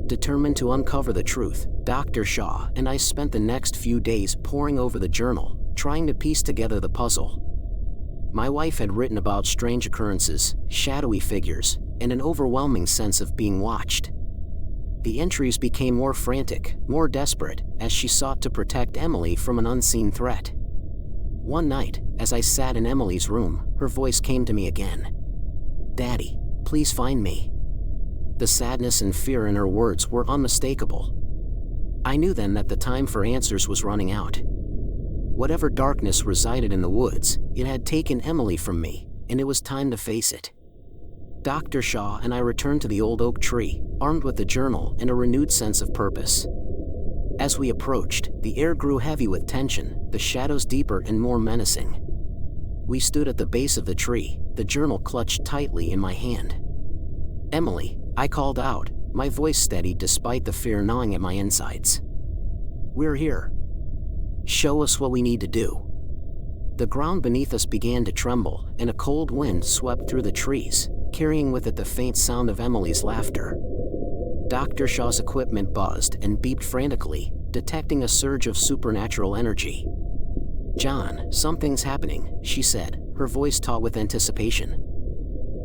Determined to uncover the truth, Dr. Shaw and I spent the next few days poring over the journal, trying to piece together the puzzle. My wife had written about strange occurrences, shadowy figures, and an overwhelming sense of being watched. The entries became more frantic, more desperate, as she sought to protect Emily from an unseen threat. One night, as I sat in Emily's room, her voice came to me again. "Daddy, please find me." The sadness and fear in her words were unmistakable. I knew then that the time for answers was running out. Whatever darkness resided in the woods, it had taken Emily from me, and it was time to face it. Dr. Shaw and I returned to the old oak tree, armed with the journal and a renewed sense of purpose. As we approached, the air grew heavy with tension, the shadows deeper and more menacing. We stood at the base of the tree, the journal clutched tightly in my hand. "Emily," I called out, my voice steady despite the fear gnawing at my insides. "We're here. Show us what we need to do." The ground beneath us began to tremble, and a cold wind swept through the trees, carrying with it the faint sound of Emily's laughter. Dr. Shaw's equipment buzzed and beeped frantically, detecting a surge of supernatural energy. "John, something's happening," she said, her voice taut with anticipation.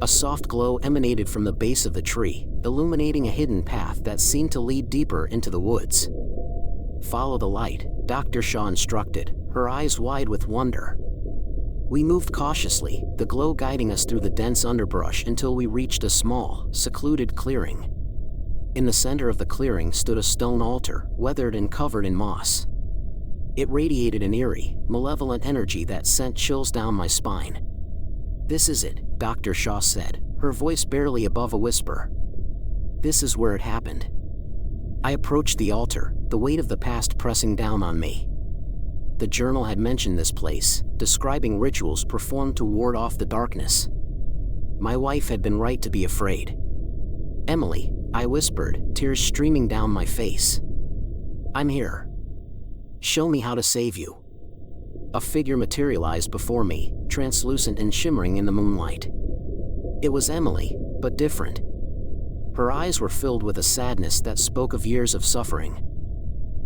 A soft glow emanated from the base of the tree, illuminating a hidden path that seemed to lead deeper into the woods. "Follow the light," Dr. Shaw instructed, her eyes wide with wonder. We moved cautiously, the glow guiding us through the dense underbrush until we reached a small, secluded clearing. In the center of the clearing stood a stone altar, weathered and covered in moss. It radiated an eerie, malevolent energy that sent chills down my spine. "This is it," Dr. Shaw said, her voice barely above a whisper. "This is where it happened." I approached the altar, the weight of the past pressing down on me. the journal had mentioned this place, describing rituals performed to ward off the darkness. My wife had been right to be afraid. "Emily," I whispered, tears streaming down my face. "I'm here. Show me how to save you." A figure materialized before me, translucent and shimmering in the moonlight. It was Emily, but different. Her eyes were filled with a sadness that spoke of years of suffering.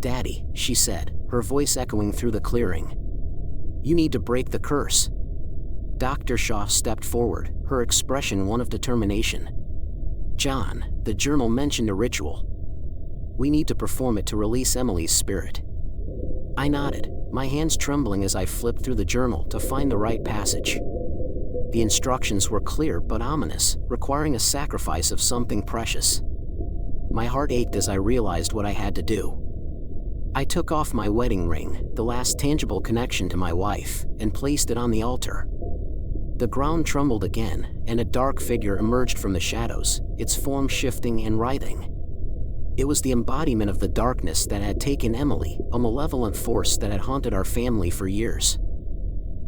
"Daddy," she said, her voice echoing through the clearing. "You need to break the curse." Dr. Shaw stepped forward, her expression one of determination. "John, the journal mentioned a ritual. We need to perform it to release Emily's spirit." I nodded, my hands trembling as I flipped through the journal to find the right passage. The instructions were clear but ominous, requiring a sacrifice of something precious. My heart ached as I realized what I had to do. I took off my wedding ring, the last tangible connection to my wife, and placed it on the altar. The ground trembled again, and a dark figure emerged from the shadows, its form shifting and writhing. It was the embodiment of the darkness that had taken Emily, a malevolent force that had haunted our family for years.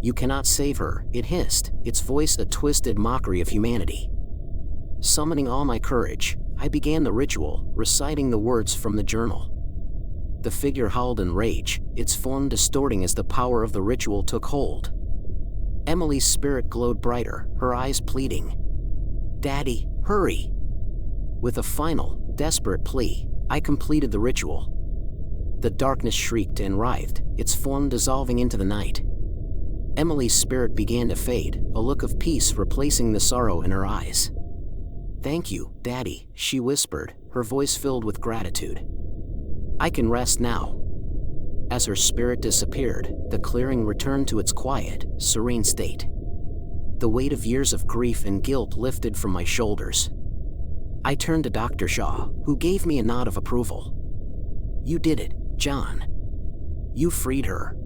"You cannot save her," it hissed, its voice a twisted mockery of humanity. Summoning all my courage, I began the ritual, reciting the words from the journal. The figure howled in rage, its form distorting as the power of the ritual took hold. Emily's spirit glowed brighter, her eyes pleading. "Daddy, hurry!" With a final, desperate plea, I completed the ritual. The darkness shrieked and writhed, its form dissolving into the night. Emily's spirit began to fade, a look of peace replacing the sorrow in her eyes. "Thank you, Daddy," she whispered, her voice filled with gratitude. "I can rest now." As her spirit disappeared, the clearing returned to its quiet, serene state. The weight of years of grief and guilt lifted from my shoulders. I turned to Dr. Shaw, who gave me a nod of approval. "You did it, John. You freed her."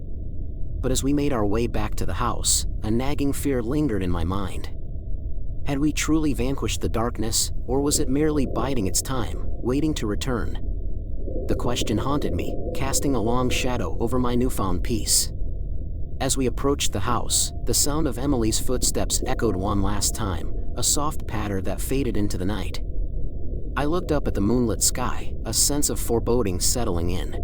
But as we made our way back to the house, a nagging fear lingered in my mind. Had we truly vanquished the darkness, or was it merely biding its time, waiting to return? The question haunted me, casting a long shadow over my newfound peace. As we approached the house, the sound of Emily's footsteps echoed one last time, a soft patter that faded into the night. I looked up at the moonlit sky, a sense of foreboding settling in.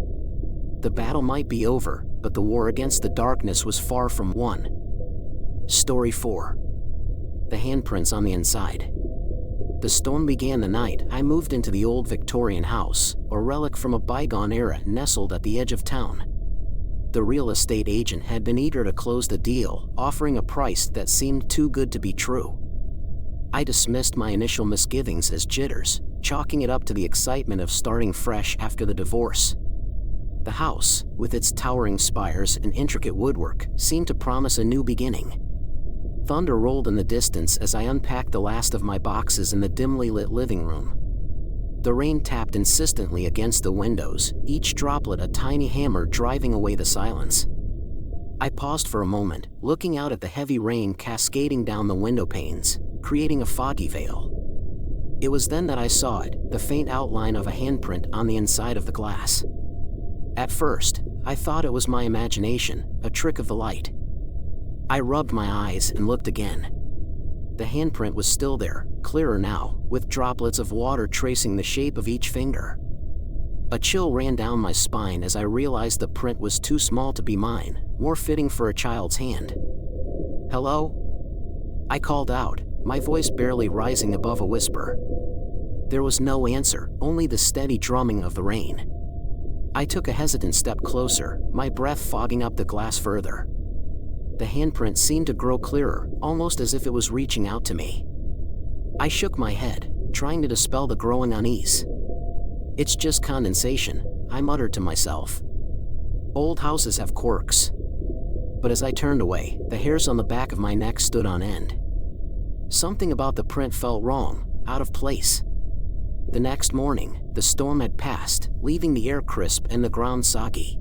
The battle might be over, but the war against the darkness was far from won. Story 4. The handprints on the inside. The storm began the night I moved into the old Victorian house, a relic from a bygone era nestled at the edge of town. The real estate agent had been eager to close the deal, offering a price that seemed too good to be true. I dismissed my initial misgivings as jitters, chalking it up to the excitement of starting fresh after the divorce. The house, with its towering spires and intricate woodwork, seemed to promise a new beginning. Thunder rolled in the distance as I unpacked the last of my boxes in the dimly lit living room. The rain tapped insistently against the windows, each droplet a tiny hammer driving away the silence. I paused for a moment, looking out at the heavy rain cascading down the window panes, creating a foggy veil. It was then that I saw it, the faint outline of a handprint on the inside of the glass. At first, I thought it was my imagination, a trick of the light. I rubbed my eyes and looked again. The handprint was still there, clearer now, with droplets of water tracing the shape of each finger. A chill ran down my spine as I realized the print was too small to be mine, more fitting for a child's hand. "Hello?" I called out, my voice barely rising above a whisper. There was no answer, only the steady drumming of the rain. I took a hesitant step closer, my breath fogging up the glass further. The handprint seemed to grow clearer, almost as if it was reaching out to me. I shook my head, trying to dispel the growing unease. "It's just condensation," I muttered to myself. "Old houses have quirks." But as I turned away, the hairs on the back of my neck stood on end. Something about the print felt wrong, out of place. The next morning, the storm had passed, leaving the air crisp and the ground soggy.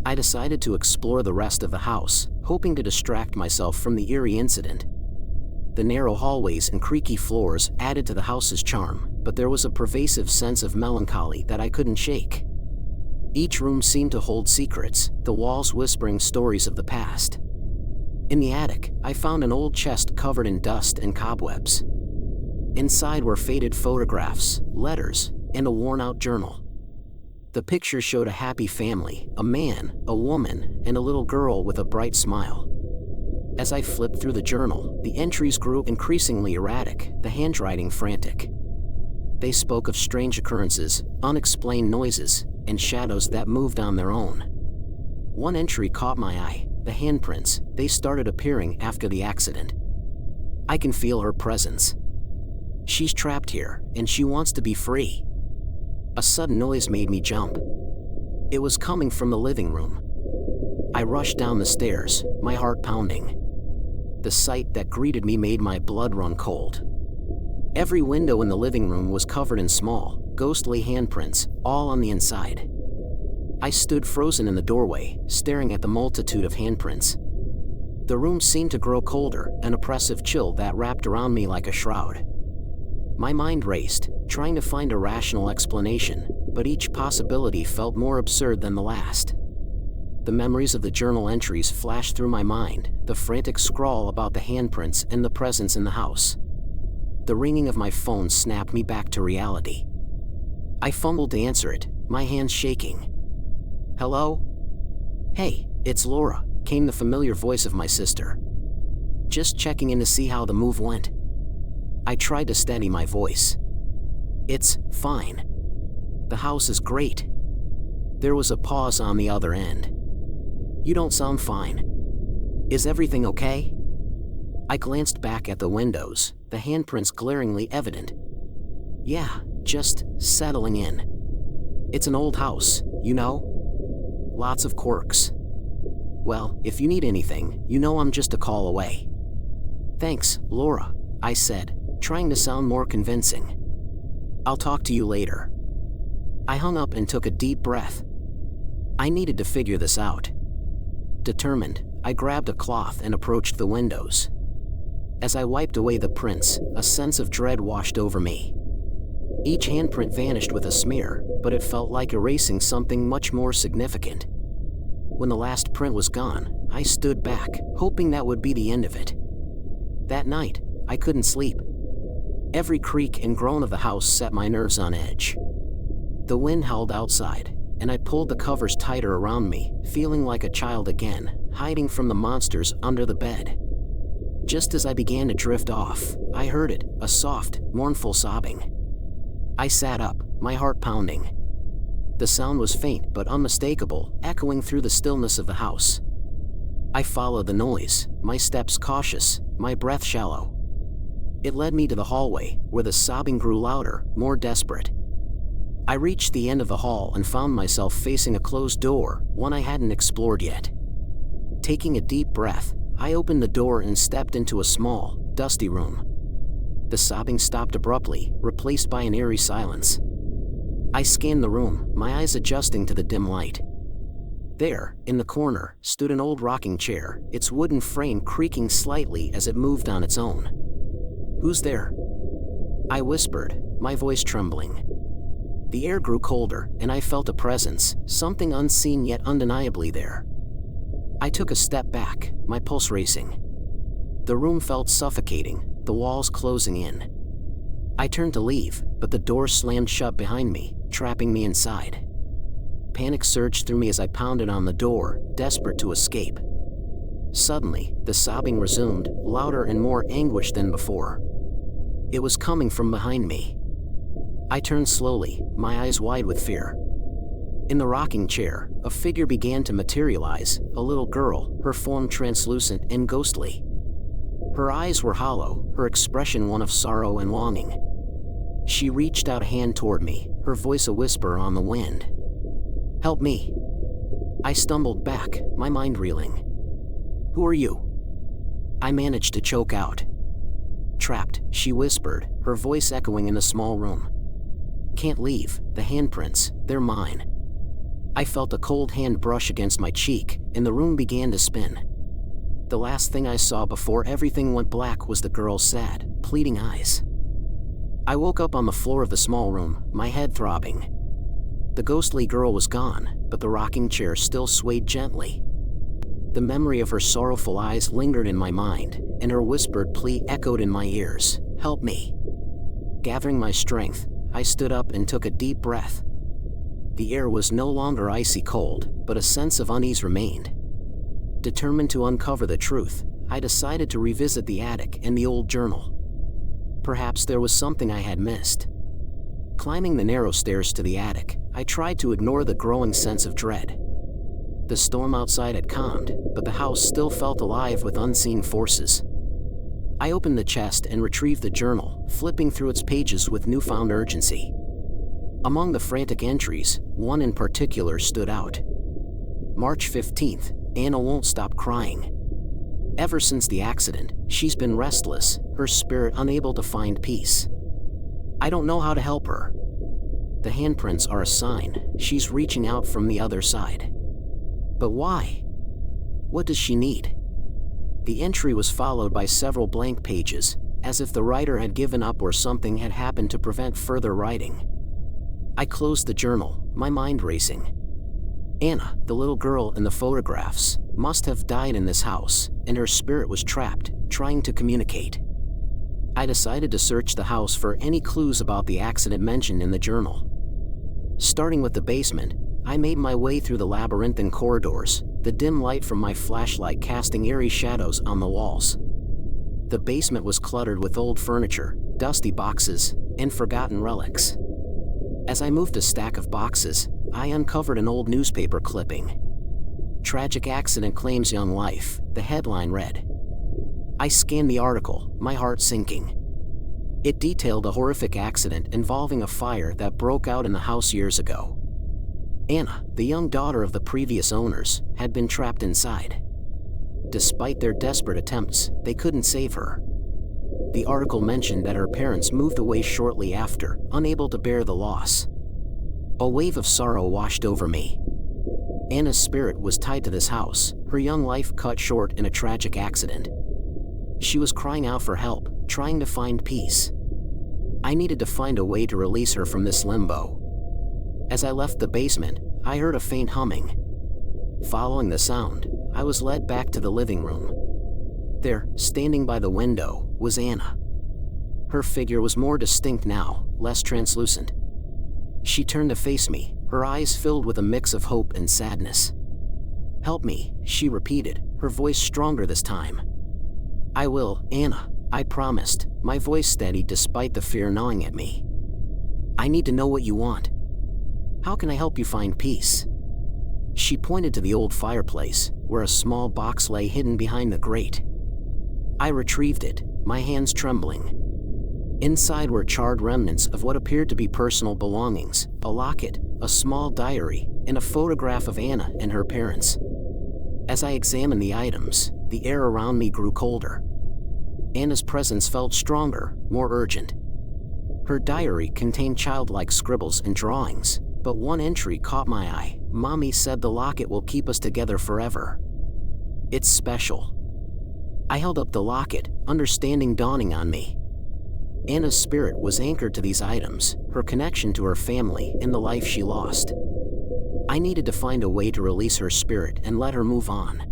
I decided to explore the rest of the house, hoping to distract myself from the eerie incident. The narrow hallways and creaky floors added to the house's charm, but there was a pervasive sense of melancholy that I couldn't shake. Each room seemed to hold secrets, the walls whispering stories of the past. In the attic, I found an old chest covered in dust and cobwebs. Inside were faded photographs, letters, and a worn-out journal. The pictures showed a happy family, a man, a woman, and a little girl with a bright smile. As I flipped through the journal, the entries grew increasingly erratic, the handwriting frantic. They spoke of strange occurrences, unexplained noises, and shadows that moved on their own. One entry caught my eye, the handprints. They started appearing after the accident. I can feel her presence. She's trapped here, and she wants to be free. A sudden noise made me jump. It was coming from the living room. I rushed down the stairs, my heart pounding. The sight that greeted me made my blood run cold. Every window in the living room was covered in small, ghostly handprints, all on the inside. I stood frozen in the doorway, staring at the multitude of handprints. The room seemed to grow colder, an oppressive chill that wrapped around me like a shroud. My mind raced, trying to find a rational explanation, but each possibility felt more absurd than the last. The memories of the journal entries flashed through my mind, the frantic scrawl about the handprints and the presence in the house. The ringing of my phone snapped me back to reality. I fumbled to answer it, my hands shaking. "Hello?" "Hey, it's Laura," came the familiar voice of my sister. "Just checking in to see how the move went." I tried to steady my voice. "It's fine. The house is great." There was a pause on the other end. "You don't sound fine. Is everything okay?" I glanced back at the windows, the handprints glaringly evident. "Yeah, just settling in. It's an old house, you know? Lots of quirks. Well, if you need anything, you know I'm just a call away." "Thanks, Laura," I said, trying to sound more convincing. "I'll talk to you later." I hung up and took a deep breath. I needed to figure this out. Determined, I grabbed a cloth and approached the windows. As I wiped away the prints, a sense of dread washed over me. Each handprint vanished with a smear, but it felt like erasing something much more significant. When the last print was gone, I stood back, hoping that would be the end of it. That night, I couldn't sleep. Every creak and groan of the house set my nerves on edge. The wind howled outside, and I pulled the covers tighter around me, feeling like a child again, hiding from the monsters under the bed. Just as I began to drift off, I heard it, a soft, mournful sobbing. I sat up, my heart pounding. The sound was faint but unmistakable, echoing through the stillness of the house. I followed the noise, my steps cautious, my breath shallow. It led me to the hallway, where the sobbing grew louder, more desperate. I reached the end of the hall and found myself facing a closed door, one I hadn't explored yet. Taking a deep breath, I opened the door and stepped into a small, dusty room. The sobbing stopped abruptly, replaced by an eerie silence. I scanned the room, my eyes adjusting to the dim light. There, in the corner, stood an old rocking chair, its wooden frame creaking slightly as it moved on its own. "Who's there?" I whispered, my voice trembling. The air grew colder, and I felt a presence, something unseen yet undeniably there. I took a step back, my pulse racing. The room felt suffocating, the walls closing in. I turned to leave, but the door slammed shut behind me, trapping me inside. Panic surged through me as I pounded on the door, desperate to escape. Suddenly, the sobbing resumed, louder and more anguished than before. It was coming from behind me. I turned slowly, my eyes wide with fear. In the rocking chair, a figure began to materialize, a little girl, her form translucent and ghostly. Her eyes were hollow, her expression one of sorrow and longing. She reached out a hand toward me, her voice a whisper on the wind. "Help me." I stumbled back, my mind reeling. "Who are you?" I managed to choke out. "Trapped," she whispered, her voice echoing in the small room. "Can't leave, the handprints, they're mine." I felt a cold hand brush against my cheek, and the room began to spin. The last thing I saw before everything went black was the girl's sad, pleading eyes. I woke up on the floor of the small room, my head throbbing. The ghostly girl was gone, but the rocking chair still swayed gently. The memory of her sorrowful eyes lingered in my mind, and her whispered plea echoed in my ears, "Help me." Gathering my strength, I stood up and took a deep breath. The air was no longer icy cold, but a sense of unease remained. Determined to uncover the truth, I decided to revisit the attic and the old journal. Perhaps there was something I had missed. Climbing the narrow stairs to the attic, I tried to ignore the growing sense of dread. The storm outside had calmed, but the house still felt alive with unseen forces. I opened the chest and retrieved the journal, flipping through its pages with newfound urgency. Among the frantic entries, one in particular stood out. March 15th, Anna won't stop crying. Ever since the accident, she's been restless, her spirit unable to find peace. I don't know how to help her. The handprints are a sign she's reaching out from the other side. But why? What does she need? The entry was followed by several blank pages, as if the writer had given up or something had happened to prevent further writing. I closed the journal, my mind racing. Anna, the little girl in the photographs, must have died in this house, and her spirit was trapped, trying to communicate. I decided to search the house for any clues about the accident mentioned in the journal. Starting with the basement, I made my way through the labyrinthine corridors, the dim light from my flashlight casting eerie shadows on the walls. The basement was cluttered with old furniture, dusty boxes, and forgotten relics. As I moved a stack of boxes, I uncovered an old newspaper clipping. "Tragic accident claims young life," the headline read. I scanned the article, my heart sinking. It detailed a horrific accident involving a fire that broke out in the house years ago. Anna, the young daughter of the previous owners, had been trapped inside. Despite their desperate attempts, they couldn't save her. The article mentioned that her parents moved away shortly after, unable to bear the loss. A wave of sorrow washed over me. Anna's spirit was tied to this house, her young life cut short in a tragic accident. She was crying out for help, trying to find peace. I needed to find a way to release her from this limbo. As I left the basement, I heard a faint humming. Following the sound, I was led back to the living room. There, standing by the window, was Anna. Her figure was more distinct now, less translucent. She turned to face me, her eyes filled with a mix of hope and sadness. "Help me," she repeated, her voice stronger this time. "I will, Anna," I promised, my voice steady despite the fear gnawing at me. "I need to know what you want. How can I help you find peace?" She pointed to the old fireplace, where a small box lay hidden behind the grate. I retrieved it, my hands trembling. Inside were charred remnants of what appeared to be personal belongings, a locket, a small diary, and a photograph of Anna and her parents. As I examined the items, the air around me grew colder. Anna's presence felt stronger, more urgent. Her diary contained childlike scribbles and drawings, but one entry caught my eye. "Mommy said the locket will keep us together forever. It's special." I held up the locket, understanding dawning on me. Anna's spirit was anchored to these items, her connection to her family and the life she lost. I needed to find a way to release her spirit and let her move on.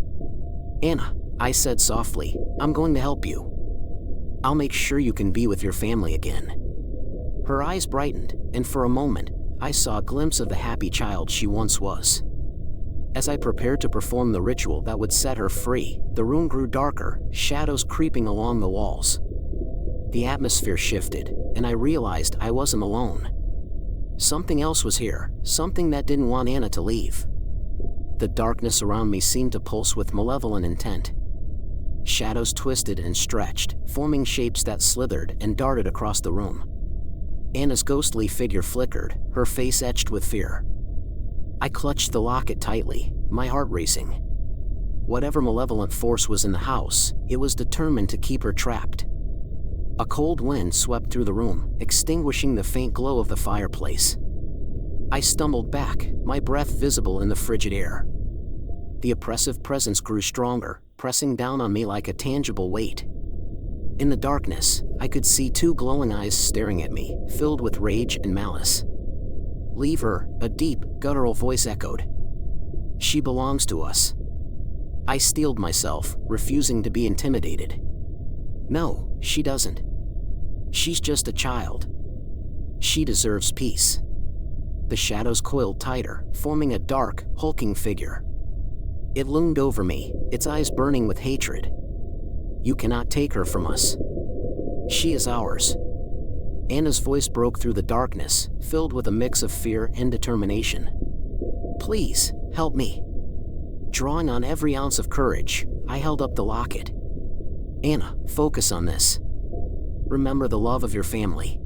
"Anna," I said softly, "I'm going to help you. I'll make sure you can be with your family again." Her eyes brightened, and for a moment, I saw a glimpse of the happy child she once was. As I prepared to perform the ritual that would set her free, the room grew darker, shadows creeping along the walls. The atmosphere shifted, and I realized I wasn't alone. Something else was here, something that didn't want Anna to leave. The darkness around me seemed to pulse with malevolent intent. Shadows twisted and stretched, forming shapes that slithered and darted across the room. Anna's ghostly figure flickered, her face etched with fear. I clutched the locket tightly, my heart racing. Whatever malevolent force was in the house, it was determined to keep her trapped. A cold wind swept through the room, extinguishing the faint glow of the fireplace. I stumbled back, my breath visible in the frigid air. The oppressive presence grew stronger, pressing down on me like a tangible weight. In the darkness, I could see two glowing eyes staring at me, filled with rage and malice. "Leave her," a deep, guttural voice echoed. "She belongs to us." I steeled myself, refusing to be intimidated. "No, she doesn't. She's just a child. She deserves peace." The shadows coiled tighter, forming a dark, hulking figure. It loomed over me, its eyes burning with hatred. "You cannot take her from us. She is ours." Anna's voice broke through the darkness, filled with a mix of fear and determination. "Please, help me." Drawing on every ounce of courage, I held up the locket. "Anna, focus on this. Remember the love of your family.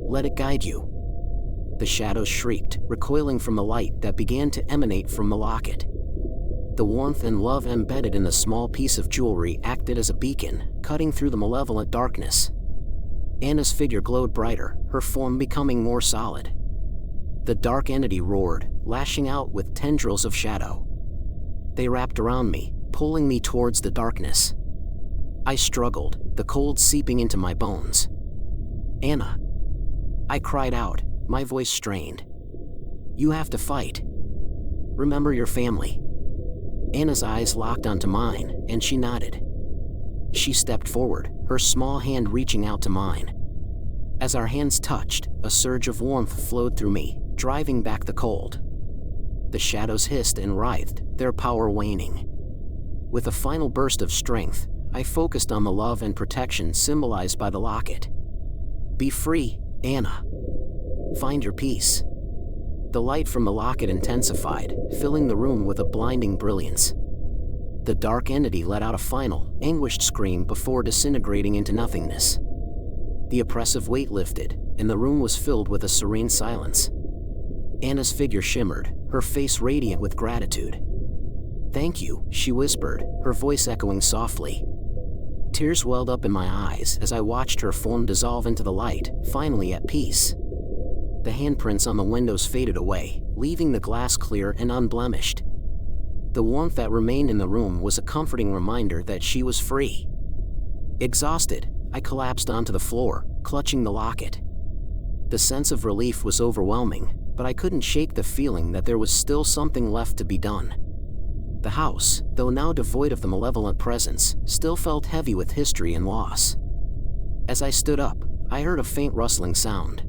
Let it guide you." The shadows shrieked, recoiling from the light that began to emanate from the locket. The warmth and love embedded in the small piece of jewelry acted as a beacon, cutting through the malevolent darkness. Anna's figure glowed brighter, her form becoming more solid. The dark entity roared, lashing out with tendrils of shadow. They wrapped around me, pulling me towards the darkness. I struggled, the cold seeping into my bones. "Anna!" I cried out, my voice strained. "You have to fight. Remember your family." Anna's eyes locked onto mine, and she nodded. She stepped forward, her small hand reaching out to mine. As our hands touched, a surge of warmth flowed through me, driving back the cold. The shadows hissed and writhed, their power waning. With a final burst of strength, I focused on the love and protection symbolized by the locket. "Be free, Anna. Find your peace." The light from the locket intensified, filling the room with a blinding brilliance. The dark entity let out a final, anguished scream before disintegrating into nothingness. The oppressive weight lifted, and the room was filled with a serene silence. Anna's figure shimmered, her face radiant with gratitude. "Thank you," she whispered, her voice echoing softly. Tears welled up in my eyes as I watched her form dissolve into the light, finally at peace. The handprints on the windows faded away, leaving the glass clear and unblemished. The warmth that remained in the room was a comforting reminder that she was free. Exhausted, I collapsed onto the floor, clutching the locket. The sense of relief was overwhelming, but I couldn't shake the feeling that there was still something left to be done. The house, though now devoid of the malevolent presence, still felt heavy with history and loss. As I stood up, I heard a faint rustling sound.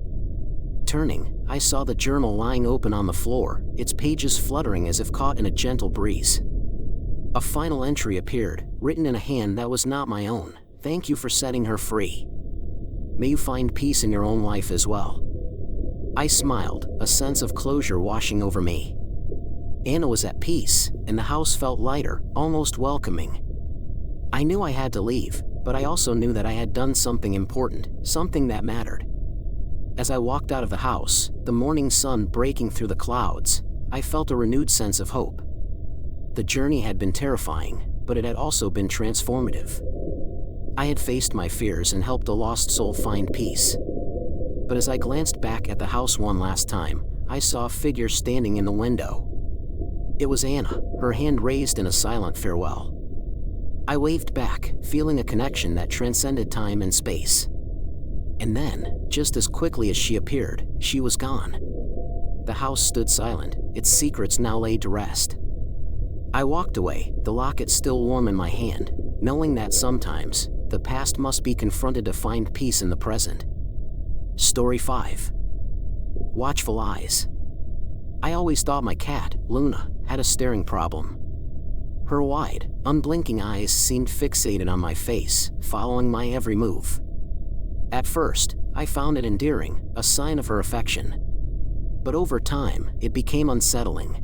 Turning, I saw the journal lying open on the floor, its pages fluttering as if caught in a gentle breeze. A final entry appeared, written in a hand that was not my own. "Thank you for setting her free. May you find peace in your own life as well." I smiled, a sense of closure washing over me. Anna was at peace, and the house felt lighter, almost welcoming. I knew I had to leave, but I also knew that I had done something important, something that mattered. As I walked out of the house, the morning sun breaking through the clouds, I felt a renewed sense of hope. The journey had been terrifying, but it had also been transformative. I had faced my fears and helped a lost soul find peace. But as I glanced back at the house one last time, I saw a figure standing in the window. It was Anna, her hand raised in a silent farewell. I waved back, feeling a connection that transcended time and space. And then, just as quickly as she appeared, she was gone. The house stood silent, its secrets now laid to rest. I walked away, the locket still warm in my hand, knowing that sometimes, the past must be confronted to find peace in the present. Story 5. Watchful Eyes. I always thought my cat, Luna, had a staring problem. Her wide, unblinking eyes seemed fixated on my face, following my every move. At first, I found it endearing, a sign of her affection. But over time, it became unsettling.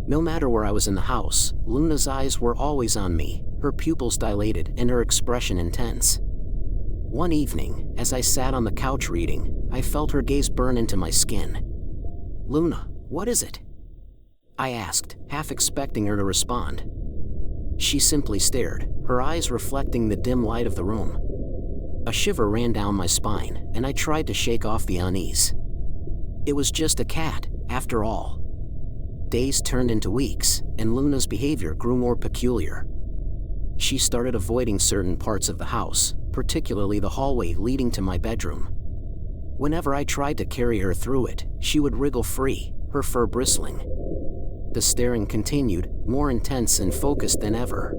No matter where I was in the house, Luna's eyes were always on me, her pupils dilated and her expression intense. One evening, as I sat on the couch reading, I felt her gaze burn into my skin. "Luna, what is it?" I asked, half expecting her to respond. She simply stared, her eyes reflecting the dim light of the room. A shiver ran down my spine, and I tried to shake off the unease. It was just a cat, after all. Days turned into weeks, and Luna's behavior grew more peculiar. She started avoiding certain parts of the house, particularly the hallway leading to my bedroom. Whenever I tried to carry her through it, she would wriggle free, her fur bristling. The staring continued, more intense and focused than ever.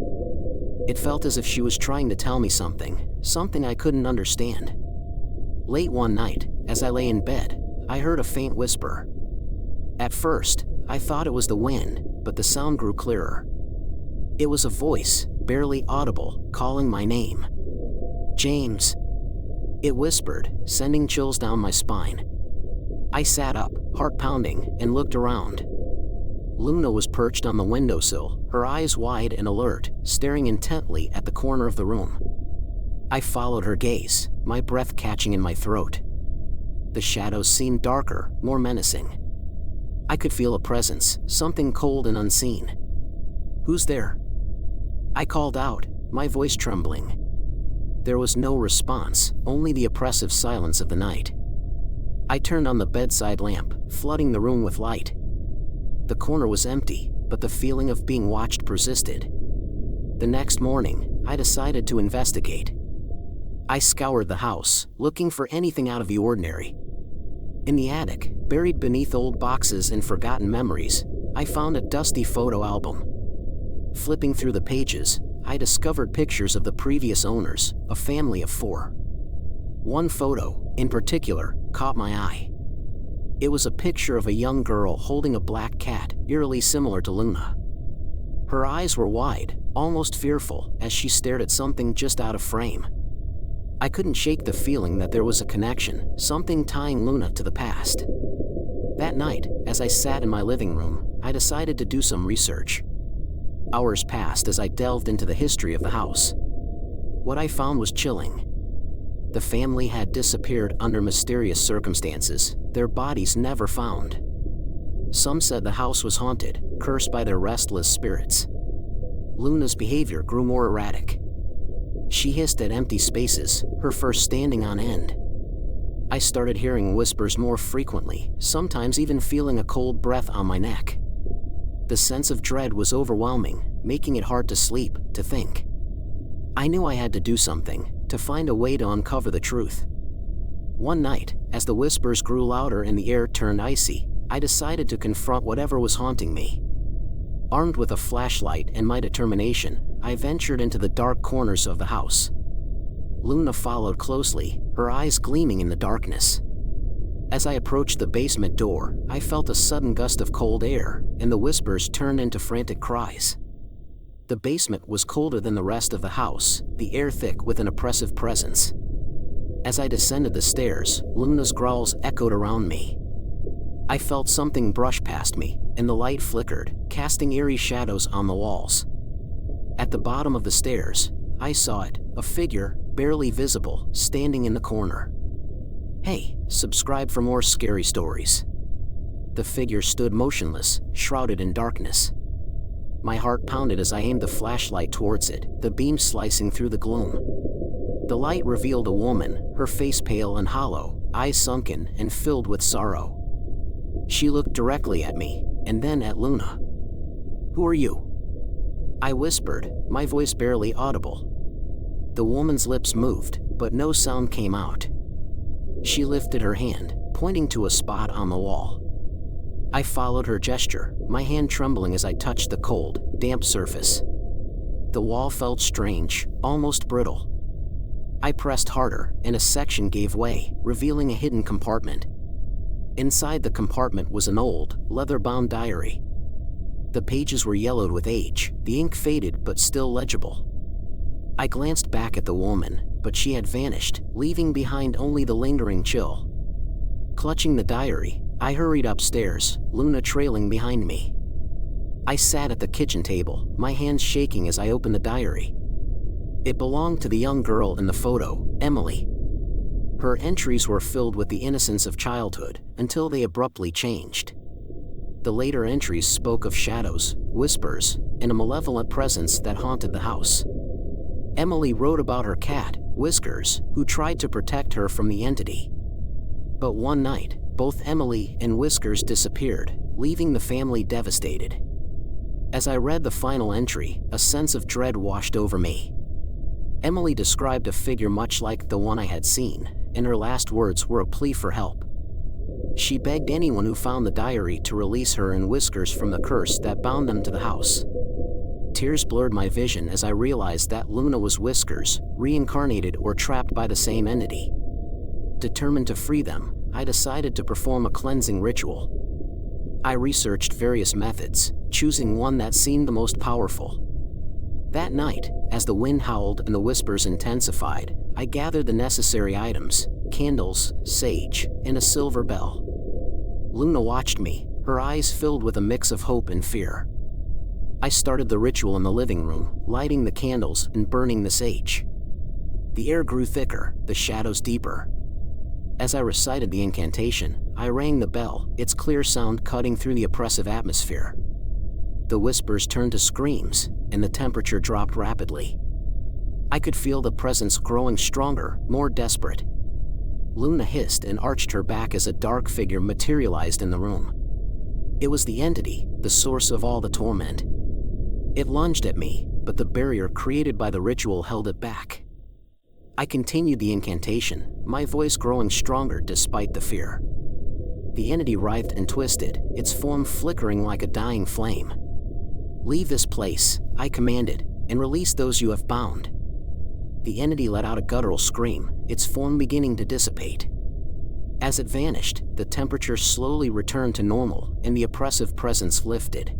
It felt as if she was trying to tell me something I couldn't understand. Late one night, as I lay in bed, I heard a faint whisper. At first, I thought it was the wind, but the sound grew clearer. It was a voice, barely audible, calling my name. "James." It whispered, sending chills down my spine. I sat up, heart pounding, and looked around. Luna was perched on the windowsill, her eyes wide and alert, staring intently at the corner of the room. I followed her gaze, my breath catching in my throat. The shadows seemed darker, more menacing. I could feel a presence, something cold and unseen. "Who's there?" I called out, my voice trembling. There was no response, only the oppressive silence of the night. I turned on the bedside lamp, flooding the room with light. The corner was empty, but the feeling of being watched persisted. The next morning, I decided to investigate. I scoured the house, looking for anything out of the ordinary. In the attic, buried beneath old boxes and forgotten memories, I found a dusty photo album. Flipping through the pages, I discovered pictures of the previous owners, a family of 4. One photo, in particular, caught my eye. It was a picture of a young girl holding a black cat, eerily similar to Luna. Her eyes were wide, almost fearful, as she stared at something just out of frame. I couldn't shake the feeling that there was a connection, something tying Luna to the past. That night, as I sat in my living room, I decided to do some research. Hours passed as I delved into the history of the house. What I found was chilling. The family had disappeared under mysterious circumstances, their bodies never found. Some said the house was haunted, cursed by their restless spirits. Luna's behavior grew more erratic. She hissed at empty spaces, her fur standing on end. I started hearing whispers more frequently, sometimes even feeling a cold breath on my neck. The sense of dread was overwhelming, making it hard to sleep, to think. I knew I had to do something, to find a way to uncover the truth. One night, as the whispers grew louder and the air turned icy, I decided to confront whatever was haunting me. Armed with a flashlight and my determination, I ventured into the dark corners of the house. Luna followed closely, her eyes gleaming in the darkness. As I approached the basement door, I felt a sudden gust of cold air, and the whispers turned into frantic cries. The basement was colder than the rest of the house, the air thick with an oppressive presence. As I descended the stairs, Luna's growls echoed around me. I felt something brush past me, and the light flickered, casting eerie shadows on the walls. At the bottom of the stairs, I saw it, a figure, barely visible, standing in the corner. "Hey, subscribe for more scary stories." The figure stood motionless, shrouded in darkness. My heart pounded as I aimed the flashlight towards it, the beam slicing through the gloom. The light revealed a woman, her face pale and hollow, eyes sunken and filled with sorrow. She looked directly at me, and then at Luna. "Who are you?" I whispered, my voice barely audible. The woman's lips moved, but no sound came out. She lifted her hand, pointing to a spot on the wall. I followed her gesture, my hand trembling as I touched the cold, damp surface. The wall felt strange, almost brittle. I pressed harder, and a section gave way, revealing a hidden compartment. Inside the compartment was an old, leather-bound diary. The pages were yellowed with age, the ink faded but still legible. I glanced back at the woman, but she had vanished, leaving behind only the lingering chill. Clutching the diary, I hurried upstairs, Luna trailing behind me. I sat at the kitchen table, my hands shaking as I opened the diary. It belonged to the young girl in the photo, Emily. Her entries were filled with the innocence of childhood, until they abruptly changed. The later entries spoke of shadows, whispers, and a malevolent presence that haunted the house. Emily wrote about her cat, Whiskers, who tried to protect her from the entity. But one night, both Emily and Whiskers disappeared, leaving the family devastated. As I read the final entry, a sense of dread washed over me. Emily described a figure much like the one I had seen, and her last words were a plea for help. She begged anyone who found the diary to release her and Whiskers from the curse that bound them to the house. Tears blurred my vision as I realized that Luna was Whiskers, reincarnated or trapped by the same entity. Determined to free them, I decided to perform a cleansing ritual. I researched various methods, choosing one that seemed the most powerful. That night, as the wind howled and the whispers intensified, I gathered the necessary items: candles, sage, and a silver bell. Luna watched me, her eyes filled with a mix of hope and fear. I started the ritual in the living room, lighting the candles and burning the sage. The air grew thicker, the shadows deeper. As I recited the incantation, I rang the bell, its clear sound cutting through the oppressive atmosphere. The whispers turned to screams, and the temperature dropped rapidly. I could feel the presence growing stronger, more desperate. Luna hissed and arched her back as a dark figure materialized in the room. It was the entity, the source of all the torment. It lunged at me, but the barrier created by the ritual held it back. I continued the incantation, my voice growing stronger despite the fear. The entity writhed and twisted, its form flickering like a dying flame. "Leave this place," I commanded, "and release those you have bound." The entity let out a guttural scream, its form beginning to dissipate. As it vanished, the temperature slowly returned to normal, and the oppressive presence lifted.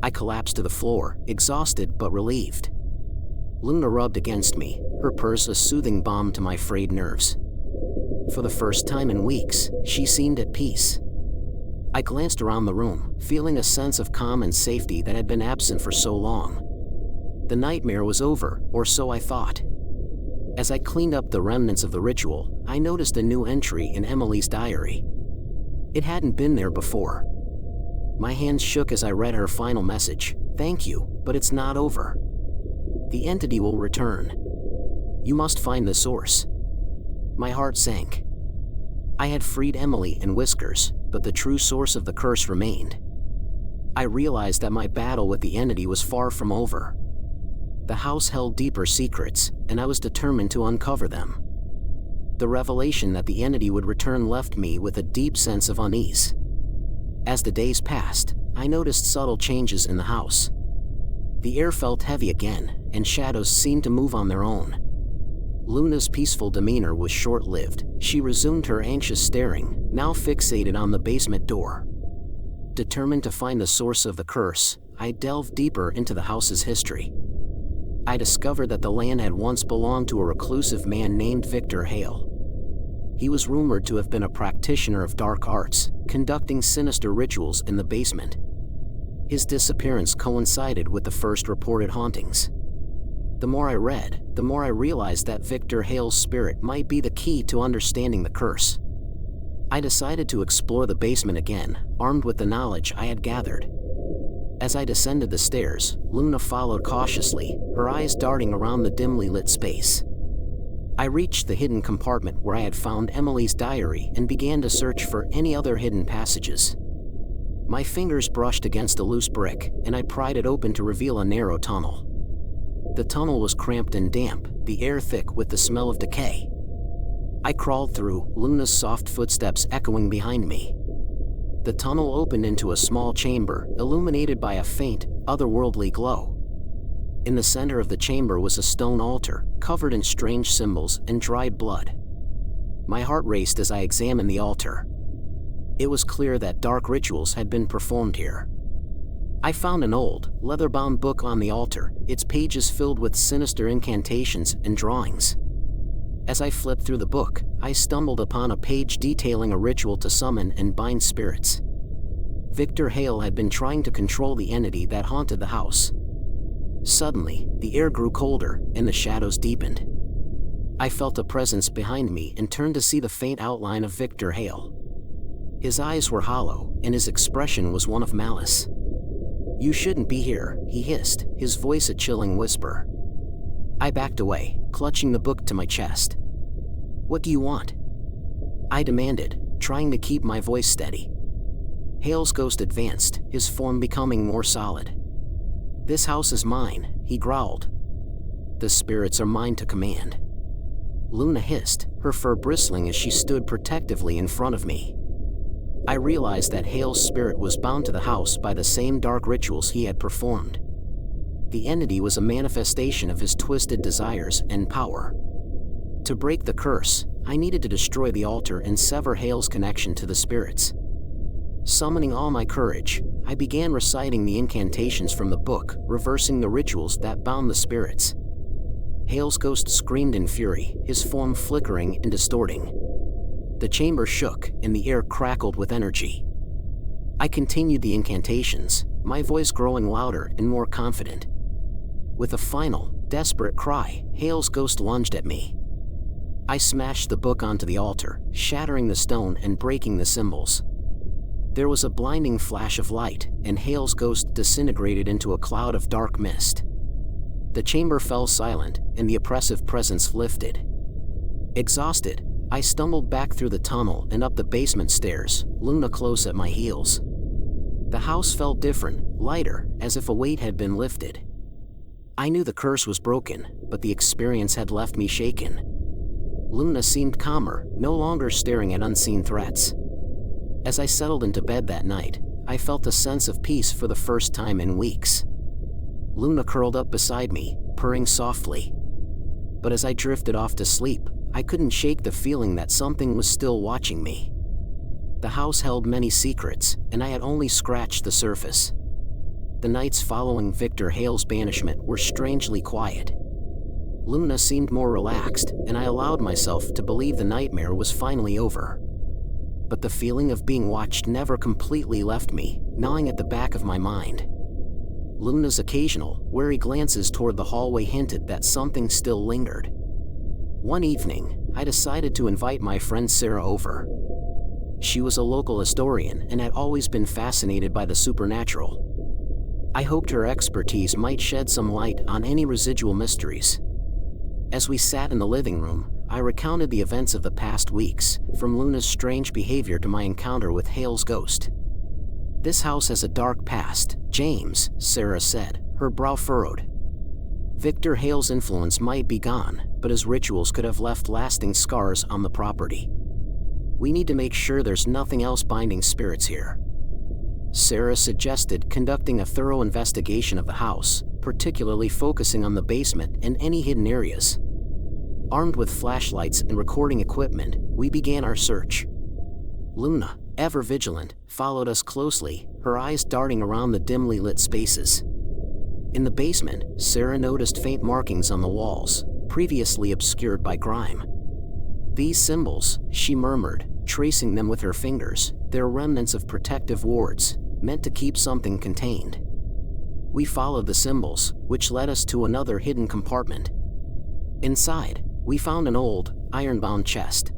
I collapsed to the floor, exhausted but relieved. Luna rubbed against me, her purse a soothing balm to my frayed nerves. For the first time in weeks, she seemed at peace. I glanced around the room, feeling a sense of calm and safety that had been absent for so long. The nightmare was over, or so I thought. As I cleaned up the remnants of the ritual, I noticed a new entry in Emily's diary. It hadn't been there before. My hands shook as I read her final message: "Thank you, but it's not over. The entity will return. You must find the source." My heart sank. I had freed Emily and Whiskers, but the true source of the curse remained. I realized that my battle with the entity was far from over. The house held deeper secrets, and I was determined to uncover them. The revelation that the entity would return left me with a deep sense of unease. As the days passed, I noticed subtle changes in the house. The air felt heavy again, and shadows seemed to move on their own. Luna's peaceful demeanor was short-lived. She resumed her anxious staring, now fixated on the basement door. Determined to find the source of the curse, I delved deeper into the house's history. I discovered that the land had once belonged to a reclusive man named Victor Hale. He was rumored to have been a practitioner of dark arts, conducting sinister rituals in the basement. His disappearance coincided with the first reported hauntings. The more I read, the more I realized that Victor Hale's spirit might be the key to understanding the curse. I decided to explore the basement again, armed with the knowledge I had gathered. As I descended the stairs, Luna followed cautiously, her eyes darting around the dimly lit space. I reached the hidden compartment where I had found Emily's diary and began to search for any other hidden passages. My fingers brushed against a loose brick, and I pried it open to reveal a narrow tunnel. The tunnel was cramped and damp, the air thick with the smell of decay. I crawled through, Luna's soft footsteps echoing behind me. The tunnel opened into a small chamber, illuminated by a faint, otherworldly glow. In the center of the chamber was a stone altar, covered in strange symbols and dried blood. My heart raced as I examined the altar. It was clear that dark rituals had been performed here. I found an old, leather-bound book on the altar, its pages filled with sinister incantations and drawings. As I flipped through the book, I stumbled upon a page detailing a ritual to summon and bind spirits. Victor Hale had been trying to control the entity that haunted the house. Suddenly, the air grew colder, and the shadows deepened. I felt a presence behind me and turned to see the faint outline of Victor Hale. His eyes were hollow, and his expression was one of malice. "You shouldn't be here," he hissed, his voice a chilling whisper. I backed away, clutching the book to my chest. "What do you want?" I demanded, trying to keep my voice steady. Hale's ghost advanced, his form becoming more solid. "This house is mine," he growled. "The spirits are mine to command." Luna hissed, her fur bristling as she stood protectively in front of me. I realized that Hale's spirit was bound to the house by the same dark rituals he had performed. The entity was a manifestation of his twisted desires and power. To break the curse, I needed to destroy the altar and sever Hale's connection to the spirits. Summoning all my courage, I began reciting the incantations from the book, reversing the rituals that bound the spirits. Hale's ghost screamed in fury, his form flickering and distorting. The chamber shook, and the air crackled with energy. I continued the incantations, my voice growing louder and more confident. With a final, desperate cry, Hale's ghost lunged at me. I smashed the book onto the altar, shattering the stone and breaking the symbols. There was a blinding flash of light, and Hale's ghost disintegrated into a cloud of dark mist. The chamber fell silent, and the oppressive presence lifted. Exhausted, I stumbled back through the tunnel and up the basement stairs, Luna close at my heels. The house felt different, lighter, as if a weight had been lifted. I knew the curse was broken, but the experience had left me shaken. Luna seemed calmer, no longer staring at unseen threats. As I settled into bed that night, I felt a sense of peace for the first time in weeks. Luna curled up beside me, purring softly. But as I drifted off to sleep, I couldn't shake the feeling that something was still watching me. The house held many secrets, and I had only scratched the surface. The nights following Victor Hale's banishment were strangely quiet. Luna seemed more relaxed, and I allowed myself to believe the nightmare was finally over. But the feeling of being watched never completely left me, gnawing at the back of my mind. Luna's occasional, wary glances toward the hallway hinted that something still lingered. One evening, I decided to invite my friend Sarah over. She was a local historian and had always been fascinated by the supernatural. I hoped her expertise might shed some light on any residual mysteries. As we sat in the living room, I recounted the events of the past weeks, from Luna's strange behavior to my encounter with Hale's ghost. "This house has a dark past, James," Sarah said, her brow furrowed. "Victor Hale's influence might be gone, but his rituals could have left lasting scars on the property. We need to make sure there's nothing else binding spirits here." Sarah suggested conducting a thorough investigation of the house, particularly focusing on the basement and any hidden areas. Armed with flashlights and recording equipment, we began our search. Luna, ever vigilant, followed us closely, her eyes darting around the dimly lit spaces. In the basement, Sarah noticed faint markings on the walls, previously obscured by grime. "These symbols," she murmured, tracing them with her fingers, "they're remnants of protective wards, meant to keep something contained." We followed the symbols, which led us to another hidden compartment. Inside, we found an old, iron-bound chest.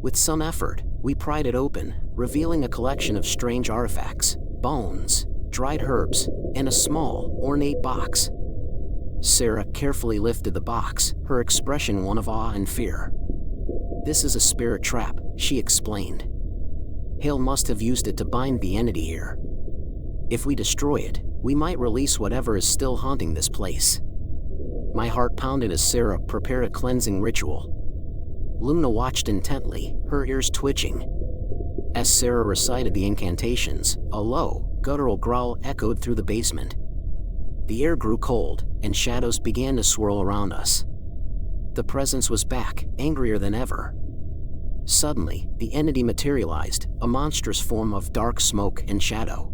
With some effort, we pried it open, revealing a collection of strange artifacts, bones, dried herbs, and a small, ornate box. Sarah carefully lifted the box, her expression one of awe and fear. "This is a spirit trap," she explained. "Hale must have used it to bind the entity here. If we destroy it, we might release whatever is still haunting this place." My heart pounded as Sarah prepared a cleansing ritual. Luna watched intently, her ears twitching. As Sarah recited the incantations, a low, guttural growl echoed through the basement. The air grew cold, and shadows began to swirl around us. The presence was back, angrier than ever. Suddenly, the entity materialized, a monstrous form of dark smoke and shadow.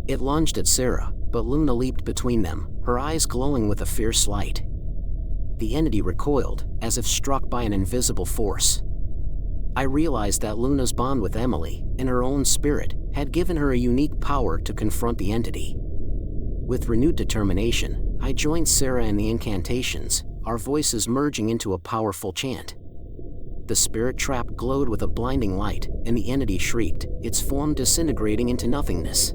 It lunged at Sarah, but Luna leaped between them, her eyes glowing with a fierce light. The entity recoiled, as if struck by an invisible force. I realized that Luna's bond with Emily, and her own spirit, had given her a unique power to confront the entity. With renewed determination, I joined Sarah in the incantations, our voices merging into a powerful chant. The spirit trap glowed with a blinding light, and the entity shrieked, its form disintegrating into nothingness.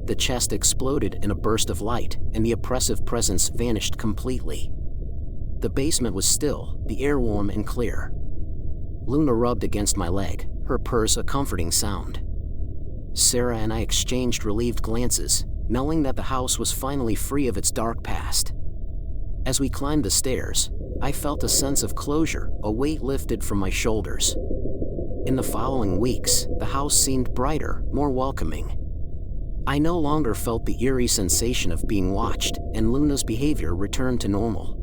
The chest exploded in a burst of light, and the oppressive presence vanished completely. The basement was still, the air warm and clear. Luna rubbed against my leg, her purrs a comforting sound. Sarah and I exchanged relieved glances, knowing that the house was finally free of its dark past. As we climbed the stairs, I felt a sense of closure, a weight lifted from my shoulders. In the following weeks, the house seemed brighter, more welcoming. I no longer felt the eerie sensation of being watched, and Luna's behavior returned to normal.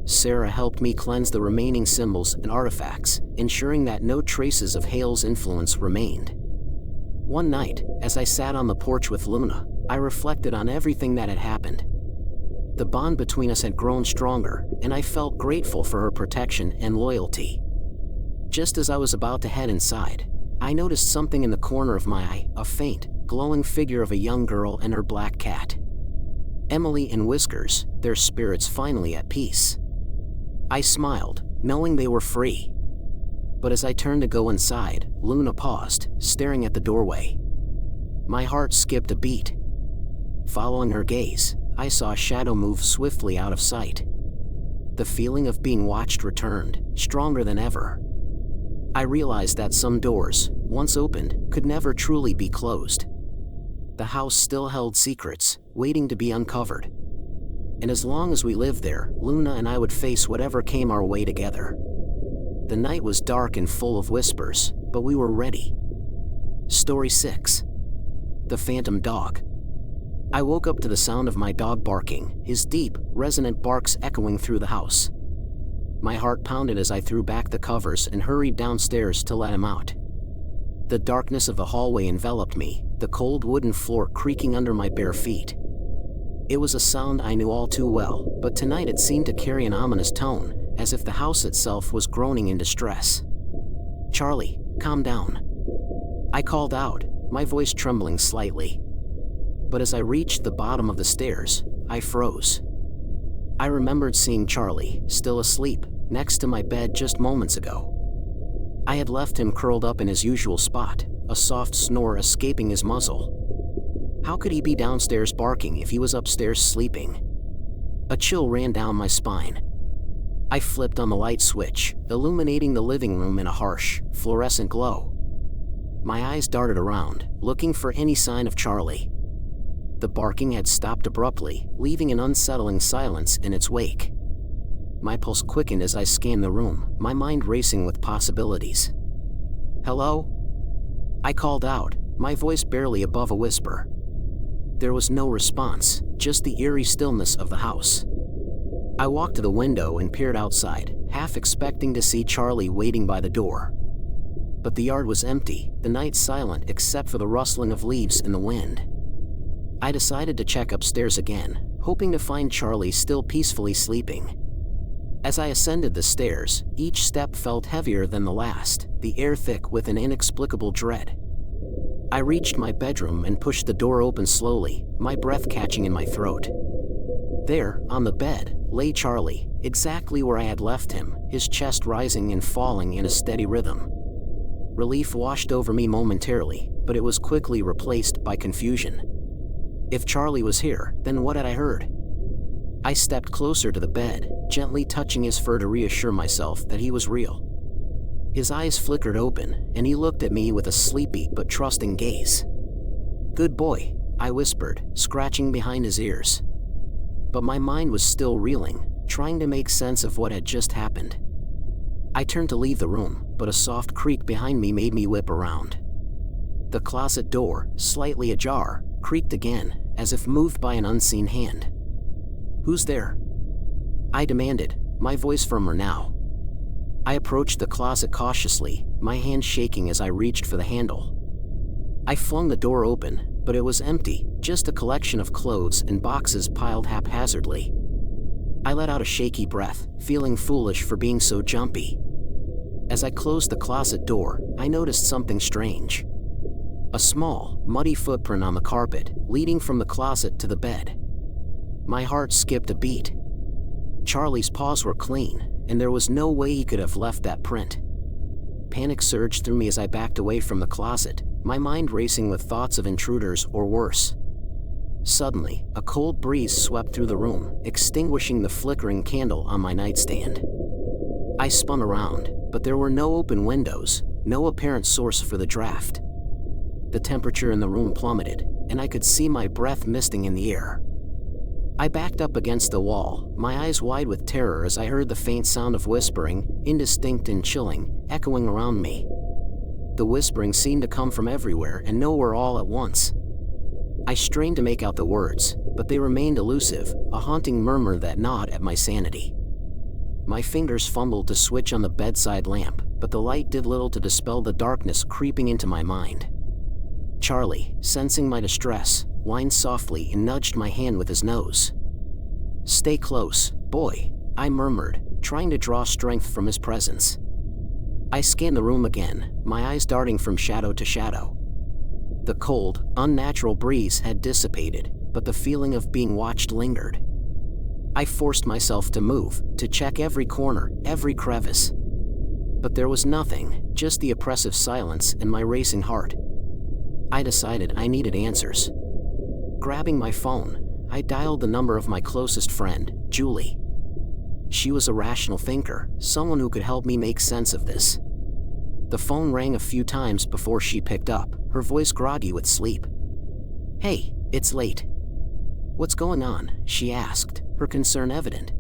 Sarah helped me cleanse the remaining symbols and artifacts, ensuring that no traces of Hale's influence remained. One night, as I sat on the porch with Luna, I reflected on everything that had happened. The bond between us had grown stronger, and I felt grateful for her protection and loyalty. Just as I was about to head inside, I noticed something in the corner of my eye, a faint, glowing figure of a young girl and her black cat. Emily and Whiskers, their spirits finally at peace. I smiled, knowing they were free. But as I turned to go inside, Luna paused, staring at the doorway. My heart skipped a beat. Following her gaze, I saw a shadow move swiftly out of sight. The feeling of being watched returned, stronger than ever. I realized that some doors, once opened, could never truly be closed. The house still held secrets, waiting to be uncovered. And as long as we lived there, Luna and I would face whatever came our way together. The night was dark and full of whispers, but we were ready. Story 6. The Phantom Dog. I woke up to the sound of my dog barking, his deep, resonant barks echoing through the house. My heart pounded as I threw back the covers and hurried downstairs to let him out. The darkness of the hallway enveloped me, the cold wooden floor creaking under my bare feet. It was a sound I knew all too well, but tonight it seemed to carry an ominous tone, as if the house itself was groaning in distress. "Charlie, calm down," I called out, my voice trembling slightly. But as I reached the bottom of the stairs, I froze. I remembered seeing Charlie, still asleep, next to my bed just moments ago. I had left him curled up in his usual spot, a soft snore escaping his muzzle. How could he be downstairs barking if he was upstairs sleeping? A chill ran down my spine. I flipped on the light switch, illuminating the living room in a harsh, fluorescent glow. My eyes darted around, looking for any sign of Charlie. The barking had stopped abruptly, leaving an unsettling silence in its wake. My pulse quickened as I scanned the room, my mind racing with possibilities. "Hello?" I called out, my voice barely above a whisper. There was no response, just the eerie stillness of the house. I walked to the window and peered outside, half expecting to see Charlie waiting by the door. But the yard was empty, the night silent except for the rustling of leaves in the wind. I decided to check upstairs again, hoping to find Charlie still peacefully sleeping. As I ascended the stairs, each step felt heavier than the last, the air thick with an inexplicable dread. I reached my bedroom and pushed the door open slowly, my breath catching in my throat. There, on the bed, lay Charlie, exactly where I had left him, his chest rising and falling in a steady rhythm. Relief washed over me momentarily, but it was quickly replaced by confusion. If Charlie was here, then what had I heard? I stepped closer to the bed, gently touching his fur to reassure myself that he was real. His eyes flickered open, and he looked at me with a sleepy but trusting gaze. "Good boy," I whispered, scratching behind his ears. But my mind was still reeling, trying to make sense of what had just happened. I turned to leave the room, but a soft creak behind me made me whip around. The closet door, slightly ajar, creaked again, as if moved by an unseen hand. "Who's there?" I demanded, my voice firmer now. I approached the closet cautiously, my hand shaking as I reached for the handle. I flung the door open, but it was empty, just a collection of clothes and boxes piled haphazardly. I let out a shaky breath, feeling foolish for being so jumpy. As I closed the closet door, I noticed something strange. A small, muddy footprint on the carpet, leading from the closet to the bed. My heart skipped a beat. Charlie's paws were clean, and there was no way he could have left that print. Panic surged through me as I backed away from the closet, my mind racing with thoughts of intruders or worse. Suddenly, a cold breeze swept through the room, extinguishing the flickering candle on my nightstand. I spun around, but there were no open windows, no apparent source for the draft. The temperature in the room plummeted, and I could see my breath misting in the air. I backed up against the wall, my eyes wide with terror as I heard the faint sound of whispering, indistinct and chilling, echoing around me. The whispering seemed to come from everywhere and nowhere all at once. I strained to make out the words, but they remained elusive, a haunting murmur that gnawed at my sanity. My fingers fumbled to switch on the bedside lamp, but the light did little to dispel the darkness creeping into my mind. Charlie, sensing my distress, whined softly and nudged my hand with his nose. "Stay close, boy," I murmured, trying to draw strength from his presence. I scanned the room again, my eyes darting from shadow to shadow. The cold, unnatural breeze had dissipated, but the feeling of being watched lingered. I forced myself to move, to check every corner, every crevice. But there was nothing, just the oppressive silence and my racing heart. I decided I needed answers. Grabbing my phone, I dialed the number of my closest friend, Julie. She was a rational thinker, someone who could help me make sense of this. The phone rang a few times before she picked up, her voice groggy with sleep. "Hey, it's late." "What's going on?" she asked, her concern evident.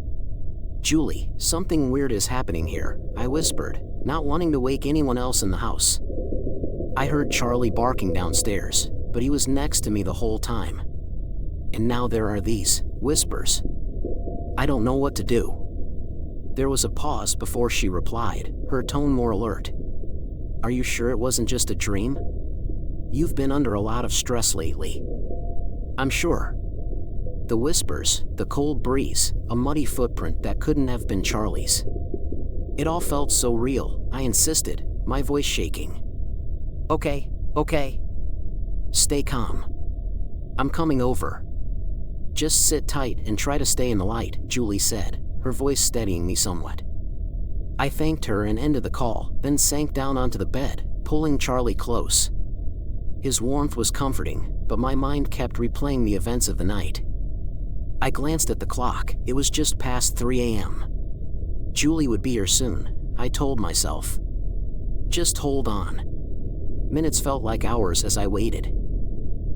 "Julie, something weird is happening here," I whispered, not wanting to wake anyone else in the house. I heard Charlie barking downstairs, but he was next to me the whole time. And now there are these whispers. I don't know what to do. There was a pause before she replied, her tone more alert. "Are you sure it wasn't just a dream? You've been under a lot of stress lately." "I'm sure." The whispers, the cold breeze, a muddy footprint that couldn't have been Charlie's. It all felt so real, I insisted, my voice shaking. Okay. Stay calm. I'm coming over." "Just sit tight and try to stay in the light," Julie said, her voice steadying me somewhat. I thanked her and ended the call, then sank down onto the bed, pulling Charlie close. His warmth was comforting, but my mind kept replaying the events of the night. I glanced at the clock, it was just past 3 a.m. Julie would be here soon, I told myself. Just hold on. Minutes felt like hours as I waited.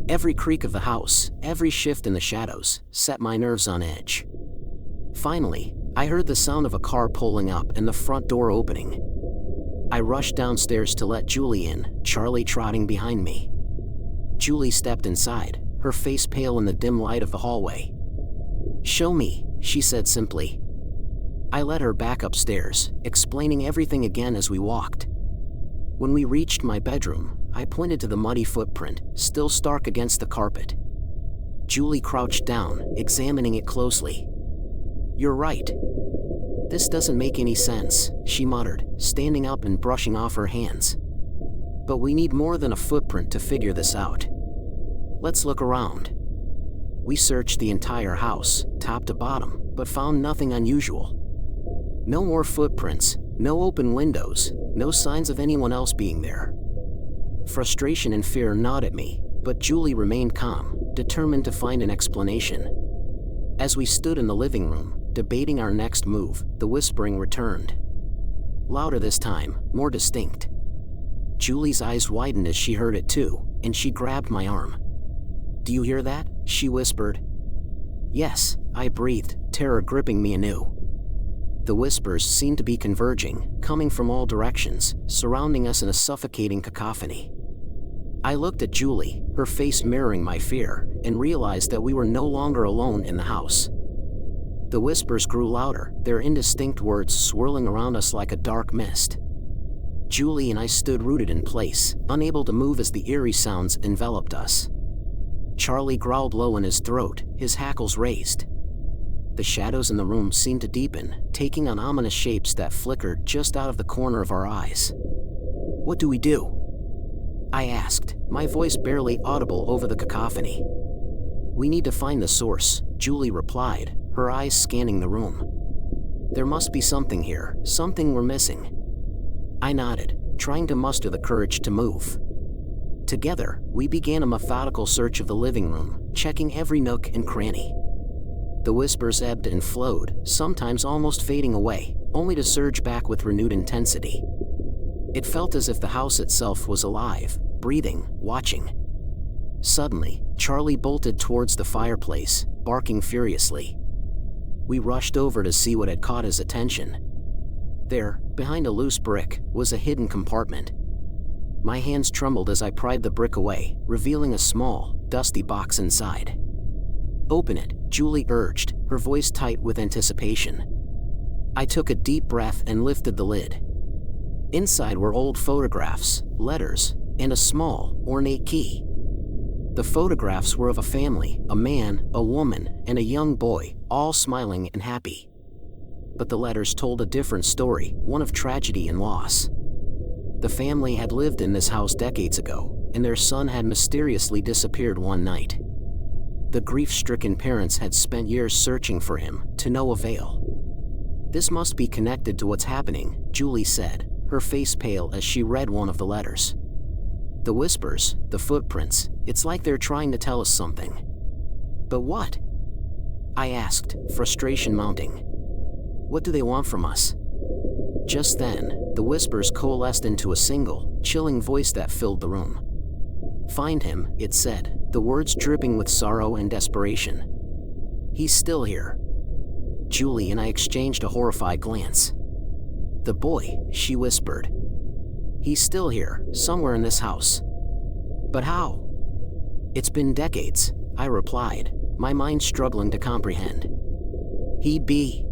Every creak of the house, every shift in the shadows, set my nerves on edge. Finally, I heard the sound of a car pulling up and the front door opening. I rushed downstairs to let Julie in, Charlie trotting behind me. Julie stepped inside, her face pale in the dim light of the hallway. "Show me," she said simply. I led her back upstairs, explaining everything again as we walked. When we reached my bedroom, I pointed to the muddy footprint, still stark against the carpet. Julie crouched down, examining it closely. "You're right. This doesn't make any sense," she muttered, standing up and brushing off her hands. "But we need more than a footprint to figure this out. Let's look around." We searched the entire house, top to bottom, but found nothing unusual. No more footprints, no open windows, no signs of anyone else being there. Frustration and fear gnawed at me, but Julie remained calm, determined to find an explanation. As we stood in the living room, debating our next move, the whispering returned. Louder this time, more distinct. Julie's eyes widened as she heard it too, and she grabbed my arm. "Do you hear that?" she whispered. "Yes," I breathed, terror gripping me anew. The whispers seemed to be converging, coming from all directions, surrounding us in a suffocating cacophony. I looked at Julie, her face mirroring my fear, and realized that we were no longer alone in the house. The whispers grew louder, their indistinct words swirling around us like a dark mist. Julie and I stood rooted in place, unable to move as the eerie sounds enveloped us. Charlie growled low in his throat, his hackles raised. The shadows in the room seemed to deepen, taking on ominous shapes that flickered just out of the corner of our eyes. "What do we do?" I asked, my voice barely audible over the cacophony. "We need to find the source," Julie replied, her eyes scanning the room. "There must be something here, something we're missing." I nodded, trying to muster the courage to move. Together, we began a methodical search of the living room, checking every nook and cranny. The whispers ebbed and flowed, sometimes almost fading away, only to surge back with renewed intensity. It felt as if the house itself was alive, breathing, watching. Suddenly, Charlie bolted towards the fireplace, barking furiously. We rushed over to see what had caught his attention. There, behind a loose brick, was a hidden compartment. My hands trembled as I pried the brick away, revealing a small, dusty box inside. "Open it," Julie urged, her voice tight with anticipation. I took a deep breath and lifted the lid. Inside were old photographs, letters, and a small, ornate key. The photographs were of a family, a man, a woman, and a young boy, all smiling and happy. But the letters told a different story, one of tragedy and loss. The family had lived in this house decades ago, and their son had mysteriously disappeared one night. The grief-stricken parents had spent years searching for him, to no avail. "This must be connected to what's happening," Julie said, her face pale as she read one of the letters. "The whispers, the footprints, it's like they're trying to tell us something." "But what?" I asked, frustration mounting. "What do they want from us?" Just then, the whispers coalesced into a single, chilling voice that filled the room. "Find him," it said, the words dripping with sorrow and desperation. "He's still here." Julie and I exchanged a horrified glance. "The boy," she whispered. "He's still here, somewhere in this house." "But how?" "It's been decades," I replied, my mind struggling to comprehend. "He'd be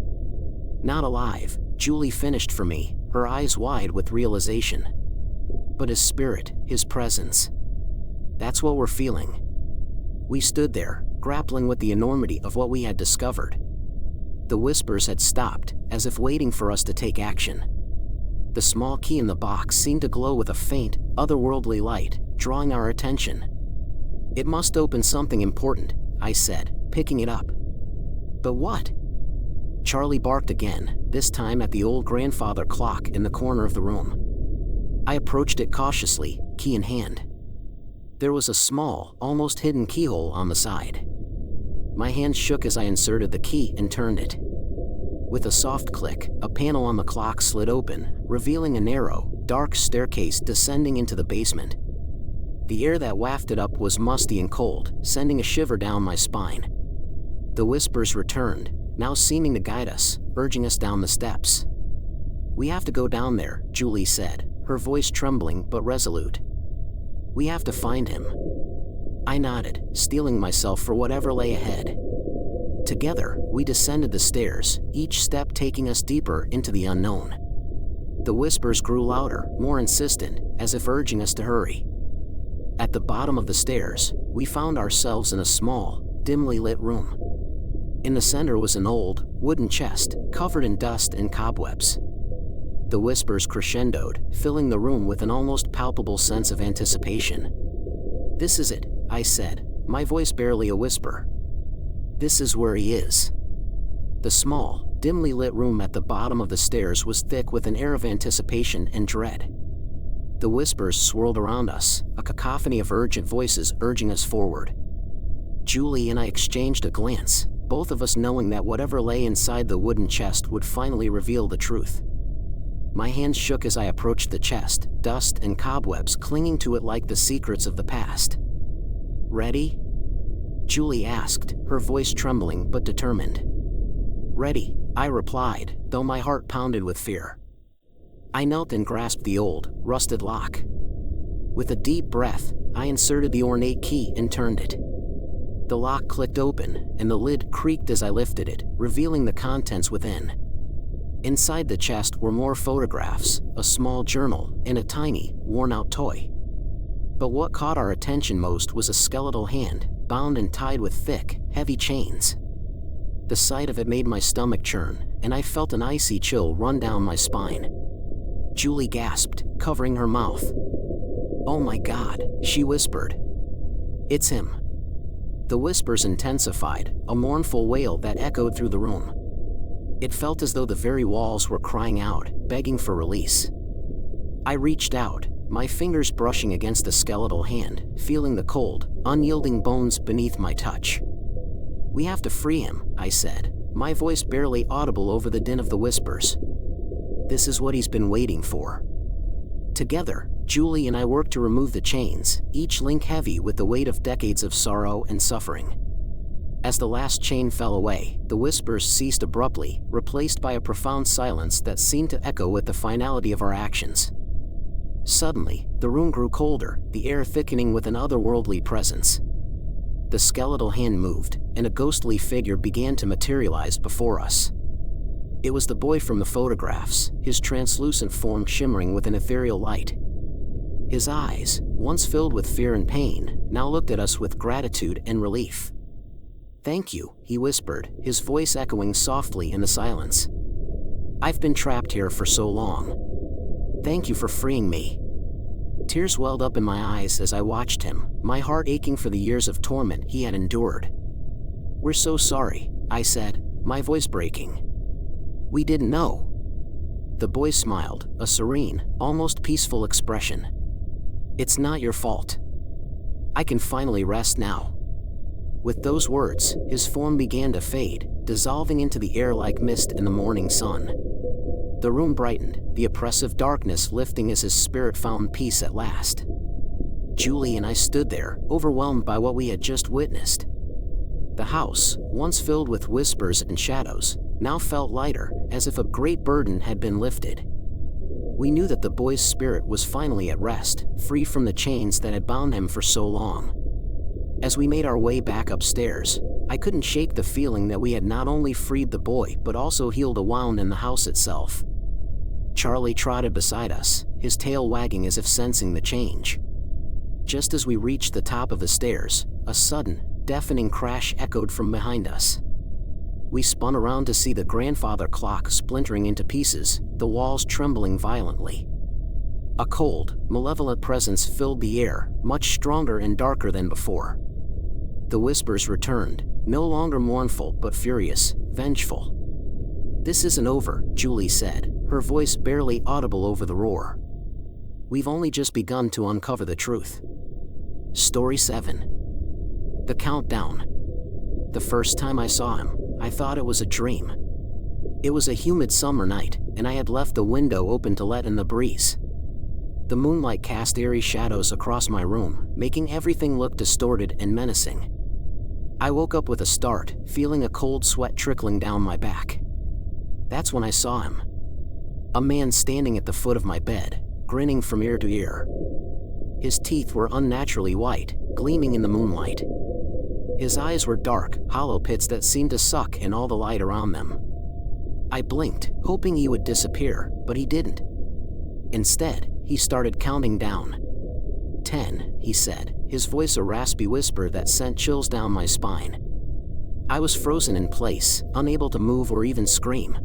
not alive," Julie finished for me, her eyes wide with realization. "But his spirit, his presence. That's what we're feeling." We stood there, grappling with the enormity of what we had discovered. The whispers had stopped, as if waiting for us to take action. The small key in the box seemed to glow with a faint, otherworldly light, drawing our attention. "It must open something important," I said, picking it up. "But what?" Charlie barked again, this time at the old grandfather clock in the corner of the room. I approached it cautiously, key in hand. There was a small, almost hidden keyhole on the side. My hand shook as I inserted the key and turned it. With a soft click, a panel on the clock slid open, revealing a narrow, dark staircase descending into the basement. The air that wafted up was musty and cold, sending a shiver down my spine. The whispers returned, now seeming to guide us, urging us down the steps. "We have to go down there," Julie said, her voice trembling but resolute. "We have to find him." I nodded, steeling myself for whatever lay ahead. Together, we descended the stairs, each step taking us deeper into the unknown. The whispers grew louder, more insistent, as if urging us to hurry. At the bottom of the stairs, we found ourselves in a small, dimly lit room. In the center was an old, wooden chest, covered in dust and cobwebs. The whispers crescendoed, filling the room with an almost palpable sense of anticipation. "This is it," I said, my voice barely a whisper. "This is where he is." The small, dimly lit room at the bottom of the stairs was thick with an air of anticipation and dread. The whispers swirled around us, a cacophony of urgent voices urging us forward. Julie and I exchanged a glance, both of us knowing that whatever lay inside the wooden chest would finally reveal the truth. My hands shook as I approached the chest, dust and cobwebs clinging to it like the secrets of the past. "Ready?" Julie asked, her voice trembling but determined. "Ready," I replied, though my heart pounded with fear. I knelt and grasped the old, rusted lock. With a deep breath, I inserted the ornate key and turned it. The lock clicked open, and the lid creaked as I lifted it, revealing the contents within. Inside the chest were more photographs, a small journal, and a tiny, worn-out toy. But what caught our attention most was a skeletal hand, bound and tied with thick, heavy chains. The sight of it made my stomach churn, and I felt an icy chill run down my spine. Julie gasped, covering her mouth. "Oh my God," she whispered. "It's him." The whispers intensified, a mournful wail that echoed through the room. It felt as though the very walls were crying out, begging for release. I reached out, my fingers brushing against the skeletal hand, feeling the cold, unyielding bones beneath my touch. "We have to free him," I said, my voice barely audible over the din of the whispers. "This is what he's been waiting for." Together, Julie and I worked to remove the chains, each link heavy with the weight of decades of sorrow and suffering. As the last chain fell away, the whispers ceased abruptly, replaced by a profound silence that seemed to echo with the finality of our actions. Suddenly, the room grew colder, the air thickening with an otherworldly presence. The skeletal hand moved, and a ghostly figure began to materialize before us. It was the boy from the photographs, his translucent form shimmering with an ethereal light. His eyes, once filled with fear and pain, now looked at us with gratitude and relief. "Thank you," he whispered, his voice echoing softly in the silence. "I've been trapped here for so long. Thank you for freeing me." Tears welled up in my eyes as I watched him, my heart aching for the years of torment he had endured. "We're so sorry," I said, my voice breaking. "We didn't know." The boy smiled, a serene, almost peaceful expression. "It's not your fault. I can finally rest now." With those words, his form began to fade, dissolving into the air like mist in the morning sun. The room brightened, the oppressive darkness lifting as his spirit found peace at last. Julie and I stood there, overwhelmed by what we had just witnessed. The house, once filled with whispers and shadows, now felt lighter, as if a great burden had been lifted. We knew that the boy's spirit was finally at rest, free from the chains that had bound him for so long. As we made our way back upstairs, I couldn't shake the feeling that we had not only freed the boy but also healed a wound in the house itself. Charlie trotted beside us, his tail wagging as if sensing the change. Just as we reached the top of the stairs, a sudden, deafening crash echoed from behind us. We spun around to see the grandfather clock splintering into pieces, the walls trembling violently. A cold, malevolent presence filled the air, much stronger and darker than before. The whispers returned, no longer mournful but furious, vengeful. "This isn't over," Julie said, her voice barely audible over the roar. "We've only just begun to uncover the truth." Story 7. The Countdown. The first time I saw him, I thought it was a dream. It was a humid summer night, and I had left the window open to let in the breeze. The moonlight cast eerie shadows across my room, making everything look distorted and menacing. I woke up with a start, feeling a cold sweat trickling down my back. That's when I saw him. A man standing at the foot of my bed, grinning from ear to ear. His teeth were unnaturally white, gleaming in the moonlight. His eyes were dark, hollow pits that seemed to suck in all the light around them. I blinked, hoping he would disappear, but he didn't. Instead, he started counting down. 10, he said, his voice a raspy whisper that sent chills down my spine. I was frozen in place, unable to move or even scream.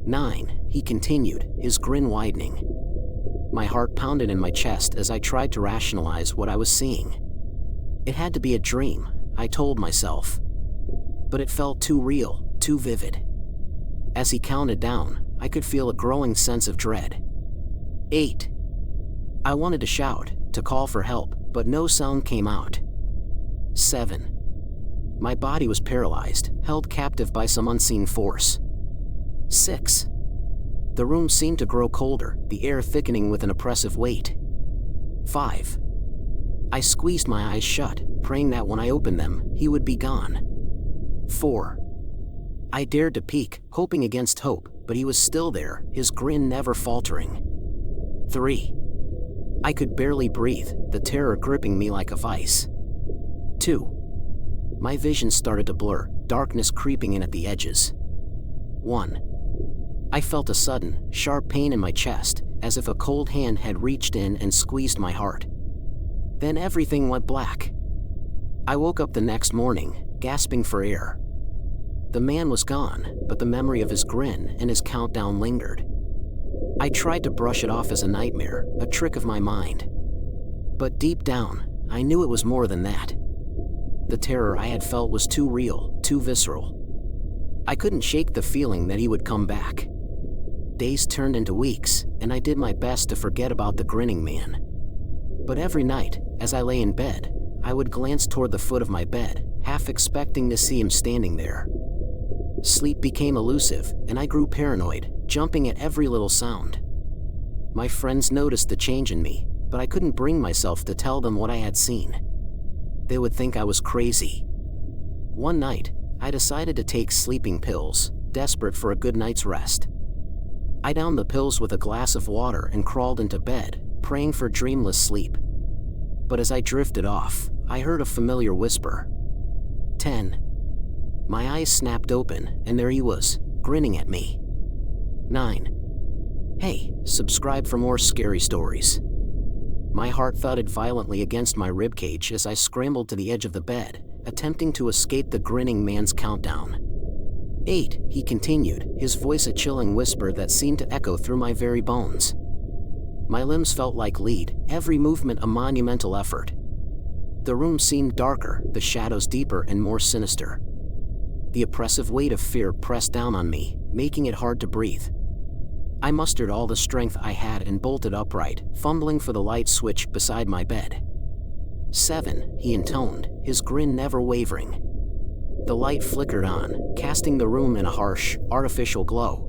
9, he continued, his grin widening. My heart pounded in my chest as I tried to rationalize what I was seeing. It had to be a dream, I told myself. But it felt too real, too vivid. As he counted down, I could feel a growing sense of dread. 8. I wanted to shout, to call for help, but no sound came out. 7. My body was paralyzed, held captive by some unseen force. 6. The room seemed to grow colder, the air thickening with an oppressive weight. 5. I squeezed my eyes shut, praying that when I opened them, he would be gone. 4. I dared to peek, hoping against hope, but he was still there, his grin never faltering. 3. I could barely breathe, the terror gripping me like a vice. 2. My vision started to blur, darkness creeping in at the edges. 1. I felt a sudden, sharp pain in my chest, as if a cold hand had reached in and squeezed my heart. Then everything went black. I woke up the next morning, gasping for air. The man was gone, but the memory of his grin and his countdown lingered. I tried to brush it off as a nightmare, a trick of my mind. But deep down, I knew it was more than that. The terror I had felt was too real, too visceral. I couldn't shake the feeling that he would come back. Days turned into weeks, and I did my best to forget about the grinning man. But every night, as I lay in bed, I would glance toward the foot of my bed, half expecting to see him standing there. Sleep became elusive, and I grew paranoid, jumping at every little sound. My friends noticed the change in me, but I couldn't bring myself to tell them what I had seen. They would think I was crazy. One night, I decided to take sleeping pills, desperate for a good night's rest. I downed the pills with a glass of water and crawled into bed, praying for dreamless sleep. But as I drifted off, I heard a familiar whisper. 10. My eyes snapped open, and there he was, grinning at me. 9. Hey, subscribe for more scary stories. My heart thudded violently against my ribcage as I scrambled to the edge of the bed, attempting to escape the grinning man's countdown. 8, he continued, his voice a chilling whisper that seemed to echo through my very bones. My limbs felt like lead, every movement a monumental effort. The room seemed darker, the shadows deeper and more sinister. The oppressive weight of fear pressed down on me, making it hard to breathe. I mustered all the strength I had and bolted upright, fumbling for the light switch beside my bed. 7, he intoned, his grin never wavering. The light flickered on, casting the room in a harsh, artificial glow.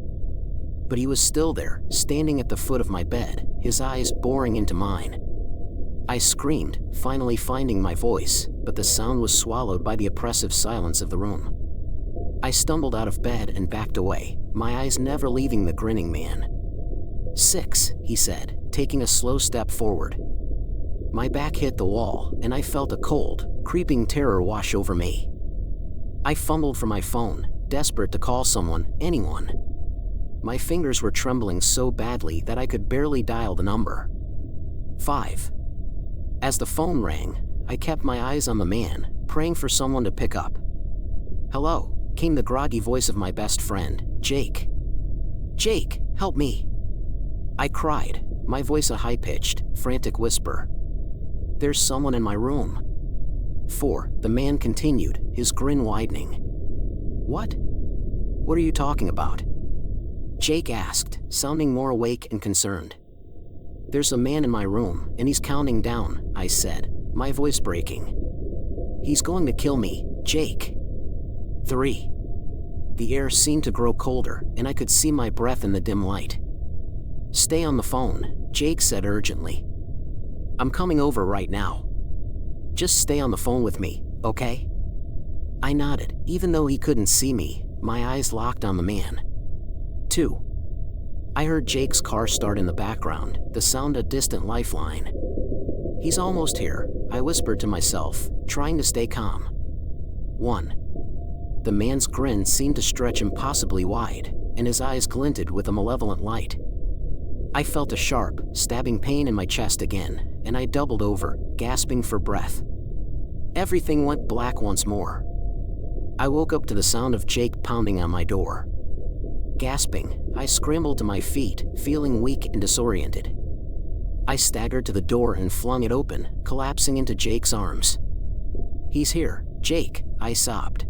But he was still there, standing at the foot of my bed, his eyes boring into mine. I screamed, finally finding my voice, but the sound was swallowed by the oppressive silence of the room. I stumbled out of bed and backed away, my eyes never leaving the grinning man. 6, he said, taking a slow step forward. My back hit the wall, and I felt a cold, creeping terror wash over me. I fumbled for my phone, desperate to call someone, anyone. My fingers were trembling so badly that I could barely dial the number. 5. As the phone rang, I kept my eyes on the man, praying for someone to pick up. Hello, came the groggy voice of my best friend, Jake. Jake, help me. I cried, my voice a high-pitched, frantic whisper. There's someone in my room. 4, the man continued, his grin widening. What? What are you talking about? Jake asked, sounding more awake and concerned. There's a man in my room, and he's counting down, I said, my voice breaking. He's going to kill me, Jake. 3. The air seemed to grow colder, and I could see my breath in the dim light. Stay on the phone, Jake said urgently. I'm coming over right now. Just stay on the phone with me, okay? I nodded, even though he couldn't see me, my eyes locked on the man. 2. I heard Jake's car start in the background, the sound a distant lifeline. He's almost here, I whispered to myself, trying to stay calm. 1. The man's grin seemed to stretch impossibly wide, and his eyes glinted with a malevolent light. I felt a sharp, stabbing pain in my chest again, and I doubled over, gasping for breath. Everything went black once more. I woke up to the sound of Jake pounding on my door. Gasping, I scrambled to my feet, feeling weak and disoriented. I staggered to the door and flung it open, collapsing into Jake's arms. He's here, Jake, I sobbed.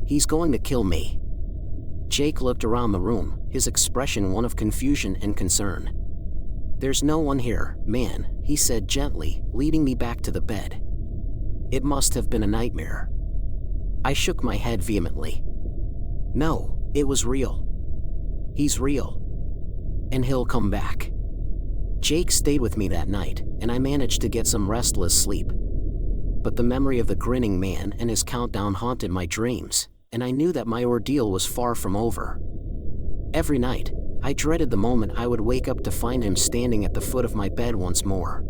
He's going to kill me. Jake looked around the room, his expression one of confusion and concern. There's no one here, man, he said gently, leading me back to the bed. It must have been a nightmare. I shook my head vehemently. No, it was real. He's real. And he'll come back. Jake stayed with me that night, and I managed to get some restless sleep. But the memory of the grinning man and his countdown haunted my dreams, and I knew that my ordeal was far from over. Every night, I dreaded the moment I would wake up to find him standing at the foot of my bed once more.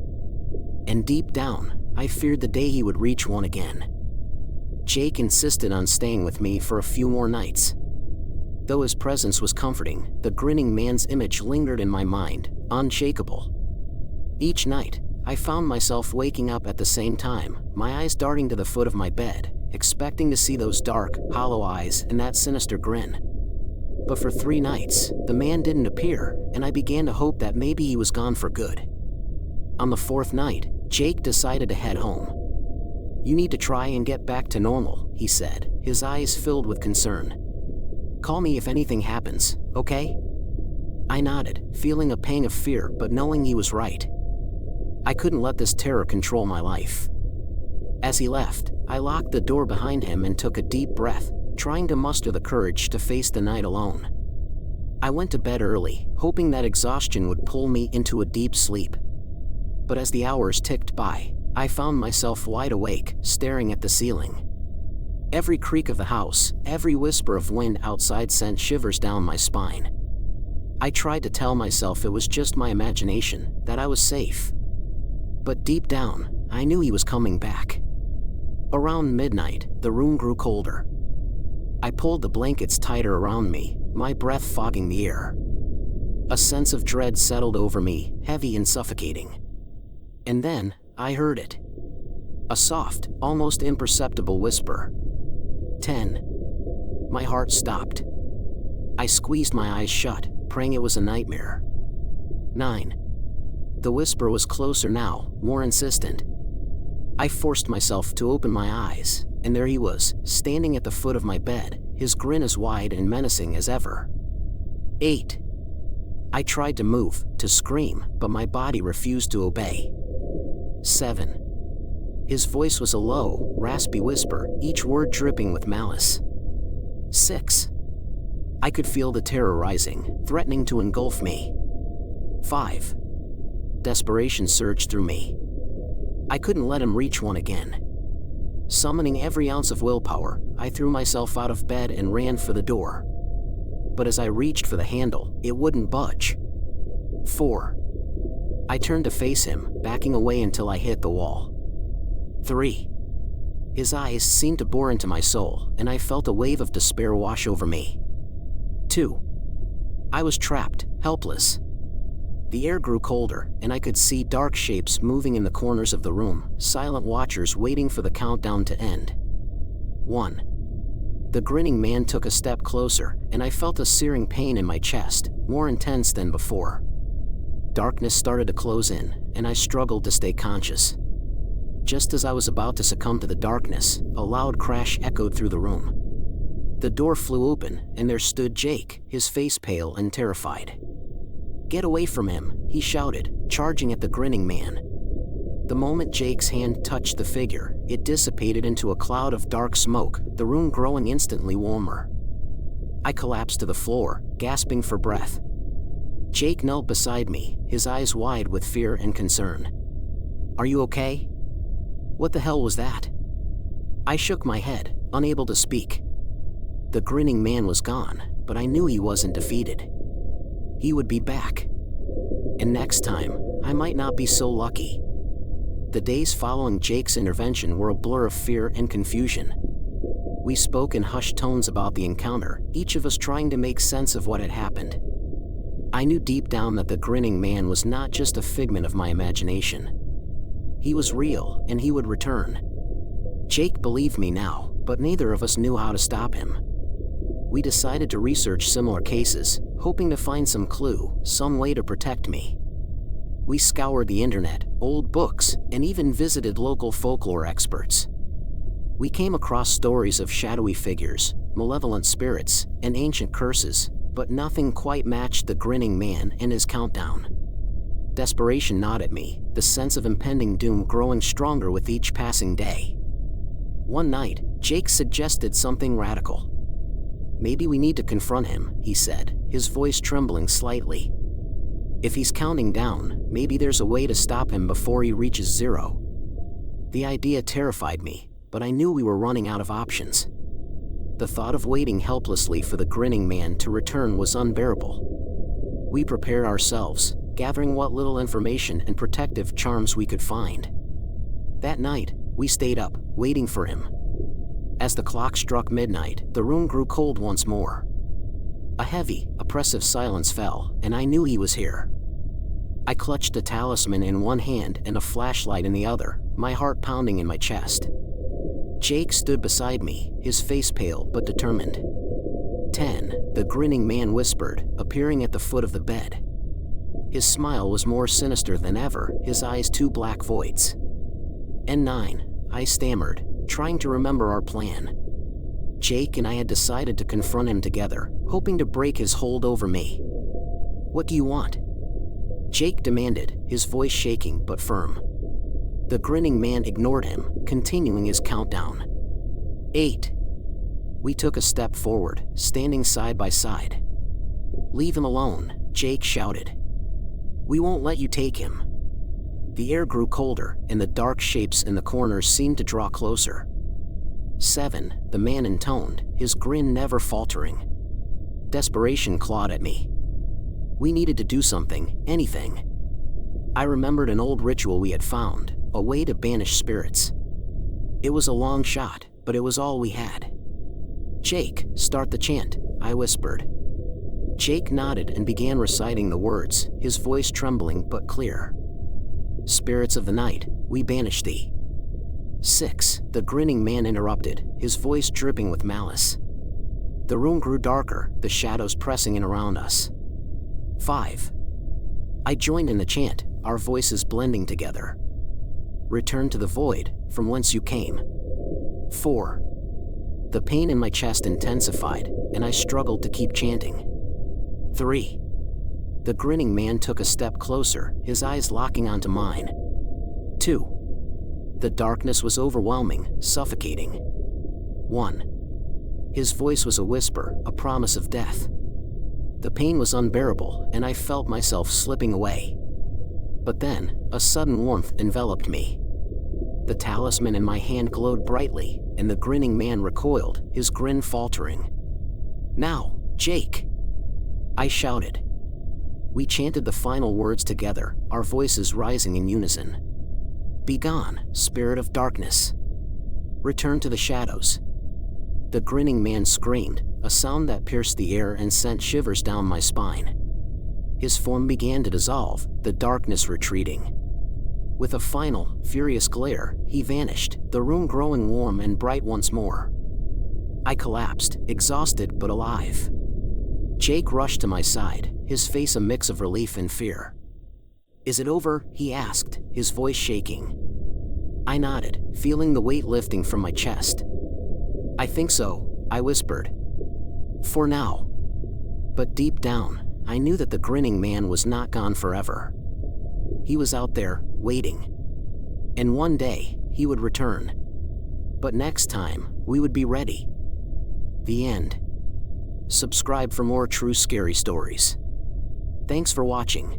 And deep down, I feared the day he would reach one again. Jake insisted on staying with me for a few more nights. Though his presence was comforting, the grinning man's image lingered in my mind, unshakable. Each night, I found myself waking up at the same time, my eyes darting to the foot of my bed, expecting to see those dark, hollow eyes and that sinister grin. But for 3 nights, the man didn't appear, and I began to hope that maybe he was gone for good. On the 4th night, Jake decided to head home. You need to try and get back to normal, he said, his eyes filled with concern. Call me if anything happens, okay? I nodded, feeling a pang of fear but knowing he was right. I couldn't let this terror control my life. As he left, I locked the door behind him and took a deep breath, trying to muster the courage to face the night alone. I went to bed early, hoping that exhaustion would pull me into a deep sleep. But as the hours ticked by, I found myself wide awake, staring at the ceiling. Every creak of the house, every whisper of wind outside sent shivers down my spine. I tried to tell myself it was just my imagination, that I was safe. But deep down, I knew he was coming back. Around midnight, the room grew colder. I pulled the blankets tighter around me, my breath fogging the air. A sense of dread settled over me, heavy and suffocating. And then, I heard it. A soft, almost imperceptible whisper. 10. My heart stopped. I squeezed my eyes shut, praying it was a nightmare. 9. The whisper was closer now, more insistent. I forced myself to open my eyes, and there he was, standing at the foot of my bed, his grin as wide and menacing as ever. 8. I tried to move, to scream, but my body refused to obey. 7. His voice was a low, raspy whisper, each word dripping with malice. 6. I could feel the terror rising, threatening to engulf me. 5. Desperation surged through me. I couldn't let him reach one again. Summoning every ounce of willpower, I threw myself out of bed and ran for the door. But as I reached for the handle, it wouldn't budge. 4. I turned to face him, backing away until I hit the wall. 3. His eyes seemed to bore into my soul, and I felt a wave of despair wash over me. 2. I was trapped, helpless. The air grew colder, and I could see dark shapes moving in the corners of the room, silent watchers waiting for the countdown to end. 1. The grinning man took a step closer, and I felt a searing pain in my chest, more intense than before. Darkness started to close in, and I struggled to stay conscious. Just as I was about to succumb to the darkness, a loud crash echoed through the room. The door flew open, and there stood Jake, his face pale and terrified. "Get away from him," he shouted, charging at the grinning man. The moment Jake's hand touched the figure, it dissipated into a cloud of dark smoke, the room growing instantly warmer. I collapsed to the floor, gasping for breath. Jake knelt beside me, his eyes wide with fear and concern. "Are you okay? What the hell was that?" I shook my head, unable to speak. The grinning man was gone, but I knew he wasn't defeated. He would be back. And next time, I might not be so lucky. The days following Jake's intervention were a blur of fear and confusion. We spoke in hushed tones about the encounter, each of us trying to make sense of what had happened. I knew deep down that the grinning man was not just a figment of my imagination. He was real, and he would return. Jake believed me now, but neither of us knew how to stop him. We decided to research similar cases, hoping to find some clue, some way to protect me. We scoured the internet, old books, and even visited local folklore experts. We came across stories of shadowy figures, malevolent spirits, and ancient curses, but nothing quite matched the grinning man and his countdown. Desperation gnawed at me, the sense of impending doom growing stronger with each passing day. One night, Jake suggested something radical. "Maybe we need to confront him," he said, his voice trembling slightly. "If he's counting down, maybe there's a way to stop him before he reaches 0. The idea terrified me, but I knew we were running out of options. The thought of waiting helplessly for the grinning man to return was unbearable. We prepared ourselves, gathering what little information and protective charms we could find. That night, we stayed up, waiting for him. As the clock struck midnight, the room grew cold once more. A heavy, oppressive silence fell, and I knew he was here. I clutched a talisman in one hand and a flashlight in the other, my heart pounding in my chest. Jake stood beside me, his face pale but determined. 10, the grinning man whispered, appearing at the foot of the bed. His smile was more sinister than ever, his eyes two black voids. And 9, I stammered, trying to remember our plan. Jake and I had decided to confront him together, hoping to break his hold over me. "What do you want?" Jake demanded, his voice shaking but firm. The grinning man ignored him, continuing his countdown. 8. We took a step forward, standing side by side. "Leave him alone," Jake shouted. "We won't let you take him." The air grew colder, and the dark shapes in the corners seemed to draw closer. 7, the man intoned, his grin never faltering. Desperation clawed at me. We needed to do something, anything. I remembered an old ritual we had found, a way to banish spirits. It was a long shot, but it was all we had. "Jake, start the chant," I whispered. Jake nodded and began reciting the words, his voice trembling but clear. "Spirits of the night, we banish thee." 6, the grinning man interrupted, his voice dripping with malice. The room grew darker, the shadows pressing in around us. 5. I joined in the chant, our voices blending together. "Return to the void, from whence you came." 4. The pain in my chest intensified, and I struggled to keep chanting. 3. The grinning man took a step closer, his eyes locking onto mine. 2. The darkness was overwhelming, suffocating. 1. His voice was a whisper, a promise of death. The pain was unbearable, and I felt myself slipping away. But then, a sudden warmth enveloped me. The talisman in my hand glowed brightly, and the grinning man recoiled, his grin faltering. "Now, Jake!" I shouted. We chanted the final words together, our voices rising in unison. "Begone, spirit of darkness. Return to the shadows." The grinning man screamed, a sound that pierced the air and sent shivers down my spine. His form began to dissolve, the darkness retreating. With a final, furious glare, he vanished, the room growing warm and bright once more. I collapsed, exhausted but alive. Jake rushed to my side, his face a mix of relief and fear. "Is it over?" he asked, his voice shaking. I nodded, feeling the weight lifting from my chest. "I think so," I whispered. "For now." But deep down, I knew that the grinning man was not gone forever. He was out there, waiting. And one day, he would return. But next time, we would be ready. The end. Subscribe for more true scary stories. Thanks for watching.